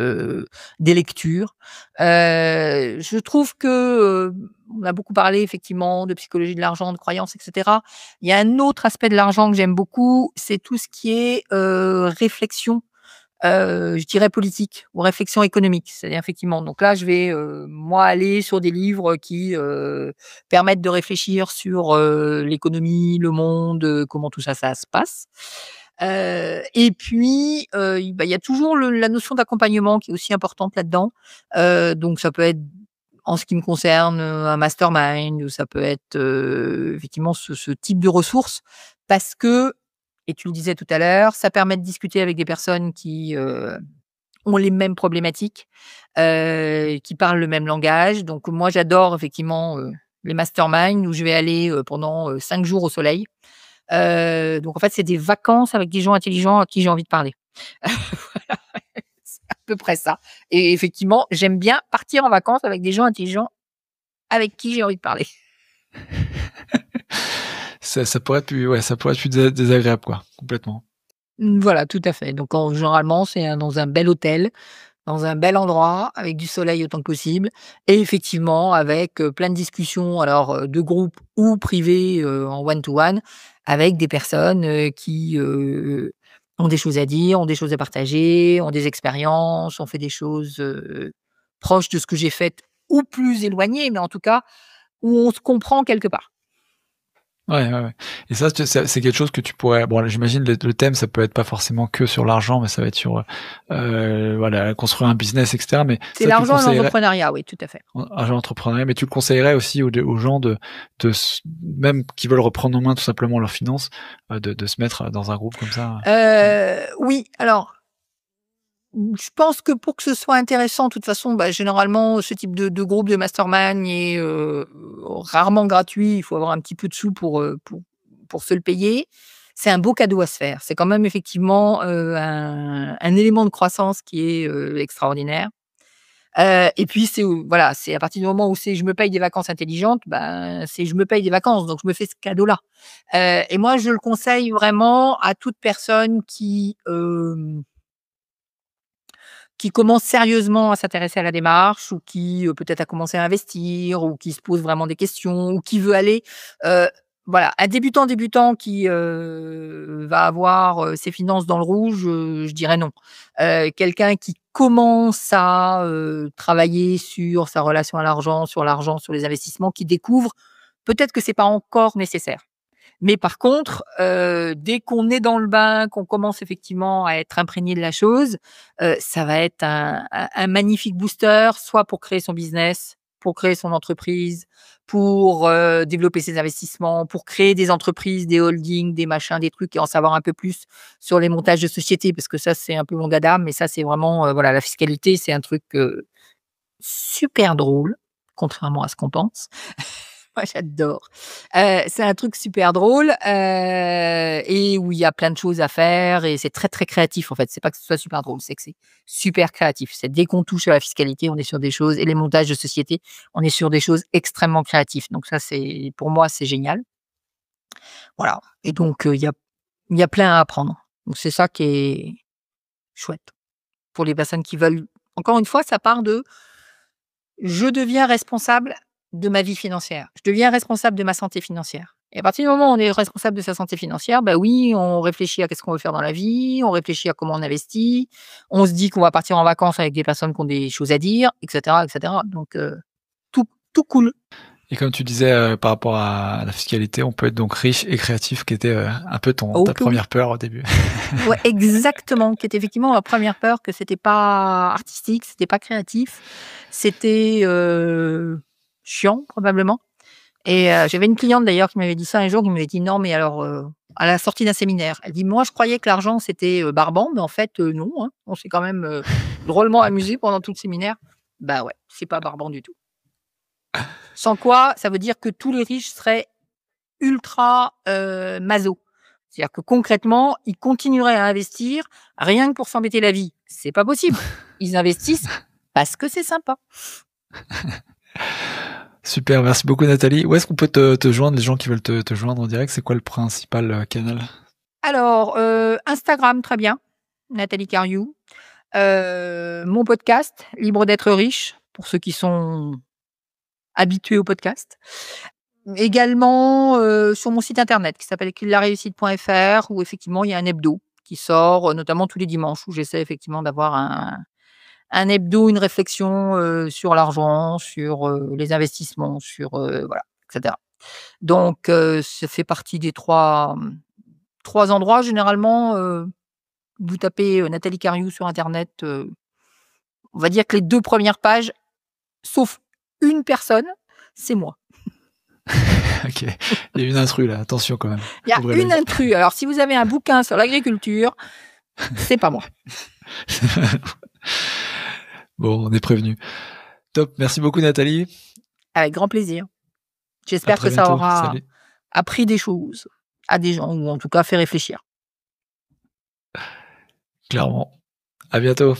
des lectures. Je trouve que, on a beaucoup parlé effectivement de psychologie de l'argent, de croyances et cetera. Il y a un autre aspect de l'argent que j'aime beaucoup, c'est tout ce qui est, réflexion, je dirais politique ou réflexion économique. C'est-à-dire effectivement, donc là, je vais, moi, aller sur des livres qui, permettent de réfléchir sur, l'économie, le monde, comment tout ça, ça se passe. Et puis, il y a toujours la notion d'accompagnement qui est aussi importante là-dedans. Donc ça peut être, en ce qui me concerne, un mastermind ou ça peut être, effectivement ce type de ressources parce que et tu le disais tout à l'heure, ça permet de discuter avec des personnes qui, ont les mêmes problématiques, qui parlent le même langage. Donc moi, j'adore effectivement, les masterminds où je vais aller, pendant, 5 jours au soleil. Donc en fait, c'est des vacances avec des gens intelligents à qui j'ai envie de parler. Voilà, c'est à peu près ça et effectivement, j'aime bien partir en vacances avec des gens intelligents avec qui j'ai envie de parler. Ça pourrait être plus ouais, ça pourrait être plus désagréable, quoi, complètement. Voilà, tout à fait. Donc généralement, c'est dans un bel hôtel, dans un bel endroit, avec du soleil autant que possible et effectivement avec, plein de discussions alors, de groupe ou privées, en one to one avec des personnes, qui, ont des choses à dire, ont des choses à partager, ont des expériences, ont fait des choses, proches de ce que j'ai fait ou plus éloignées, mais en tout cas où on se comprend quelque part. Ouais, ouais, ouais et ça, c'est quelque chose que tu pourrais bon, j'imagine le thème, ça peut être pas forcément que sur l'argent, mais ça va être sur, voilà, construire un business et cetera, mais C'est ça, tu le l'argent et conseillerais l'entrepreneuriat, oui, tout à fait. agent entrepreneuriat, mais tu le conseillerais aussi aux gens de s même qui veulent reprendre en main tout simplement leurs finances, de se mettre dans un groupe comme ça? Oui, alors je pense que pour que ce soit intéressant, de toute façon, bah, généralement, ce type de groupe de mastermind est, rarement gratuit. Il faut avoir un petit peu de sous pour se le payer. C'est un beau cadeau à se faire. C'est quand même effectivement, un élément de croissance qui est, extraordinaire. Et puis c'est voilà, c'est à partir du moment où c'est je me paye des vacances intelligentes, ben, c'est je me paye des vacances, donc je me fais ce cadeau-là. Et moi, je le conseille vraiment à toute personne qui commence sérieusement à s'intéresser à la démarche ou qui, peut-être a commencé à investir ou qui se pose vraiment des questions ou qui veut aller, heu, voilà, un débutant qui, va avoir, ses finances dans le rouge, je dirais non. Quelqu'un qui commence à, travailler sur sa relation à l'argent, sur les investissements, qui découvre, peut-être que c'est pas encore nécessaire. Mais par contre, dès qu'on est dans le bain, qu'on commence effectivement à être imprégné de la chose, ça va être un magnifique booster, soit pour créer son business, pour créer son entreprise, pour développer ses investissements, pour créer des entreprises, des holdings, des machins, des trucs et en savoir un peu plus sur les montages de sociétés parce que ça, c'est un peu mon dada, mais ça, c'est vraiment, voilà, la fiscalité, c'est un truc super drôle, contrairement à ce qu'on pense. Moi, j'adore. C'est un truc super drôle et où il y a plein de choses à faire et c'est très, très créatif, en fait. C'est pas que ce soit super drôle, c'est que c'est super créatif. C'est dès qu'on touche à la fiscalité, on est sur des choses et les montages de société, on est sur des choses extrêmement créatives. Donc ça, c'est pour moi, c'est génial. Voilà et donc il y a plein à apprendre. Donc c'est ça qui est chouette pour les personnes qui veulent encore une fois, ça part de: je deviens responsable de ma vie financière. Je deviens responsable de ma santé financière. Et à partir du moment où on est responsable de sa santé financière, bah oui, on réfléchit à qu'est-ce qu'on veut faire dans la vie, on réfléchit à comment on investit, on se dit qu'on va partir en vacances avec des personnes qui ont des choses à dire, et cetera, et cetera. Donc tout cool. Et comme tu disais par rapport à la fiscalité, on peut être donc riche et créatif, qui était un peu Oh ta que oui. première peur au début. Ouais, exactement, qui était effectivement ma première peur, que c'était pas artistique, c'était pas créatif, c'était chiant probablement. Et j'avais une cliente d'ailleurs qui m'avait dit ça un jour, qui m'avait dit: «Non mais alors» à la sortie d'un séminaire, elle dit: «Moi je croyais que l'argent c'était, barbant, mais en fait, non, hein. On s'est quand même, drôlement amusé pendant tout le séminaire». Bah ouais, c'est pas barbant du tout. Sans quoi, ça veut dire que tous les riches seraient ultra, maso. C'est-à-dire que concrètement, ils continueraient à investir rien que pour s'embêter la vie. C'est pas possible. Ils investissent parce que c'est sympa. Super, merci beaucoup Nathalie. Où est-ce qu'on peut te joindre, les gens qui veulent te joindre en direct? C'est quoi le principal canal? Alors, Instagram, très bien, Nathalie Cariou. Mon podcast, Libre d'être riche, pour ceux qui sont habitués au podcast. Également, sur mon site internet qui s'appelle laréussite.fr où effectivement il y a un hebdo qui sort, notamment tous les dimanches où j'essaie effectivement d'avoir un hebdo, une réflexion, sur l'argent, sur, les investissements, sur, voilà, et cetera. Donc, ça fait partie des 3 endroits généralement, vous tapez, Nathalie Cariou sur internet, on va dire que les 2 premières pages, sauf une personne, c'est moi. Ok, il y a une intrus là, attention quand même. Il y a Ouvrez une l'œil. intrus. Alors si vous avez un bouquin sur l'agriculture, c'est pas moi. Bon, on est prévenu. Top, merci beaucoup Nathalie. Avec grand plaisir. À J'espère très que ça bientôt. aura Salut. appris des choses à des gens ou en tout cas fait réfléchir. Clairement. À bientôt.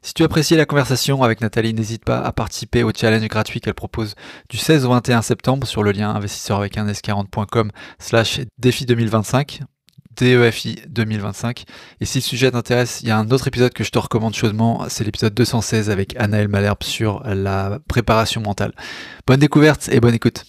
Si tu apprécies la conversation avec Nathalie, n'hésite pas à participer au challenge gratuit qu'elle propose du 16 au 21 septembre sur le lien investisseur-avec-un-s40.com/défi 2025, DEFI 2025. Et si le sujet t'intéresse, il y a un autre épisode que je te recommande chaudement, c'est l'épisode 216 avec Anaëlle Malherbe sur la préparation mentale. Bonne découverte et bonne écoute.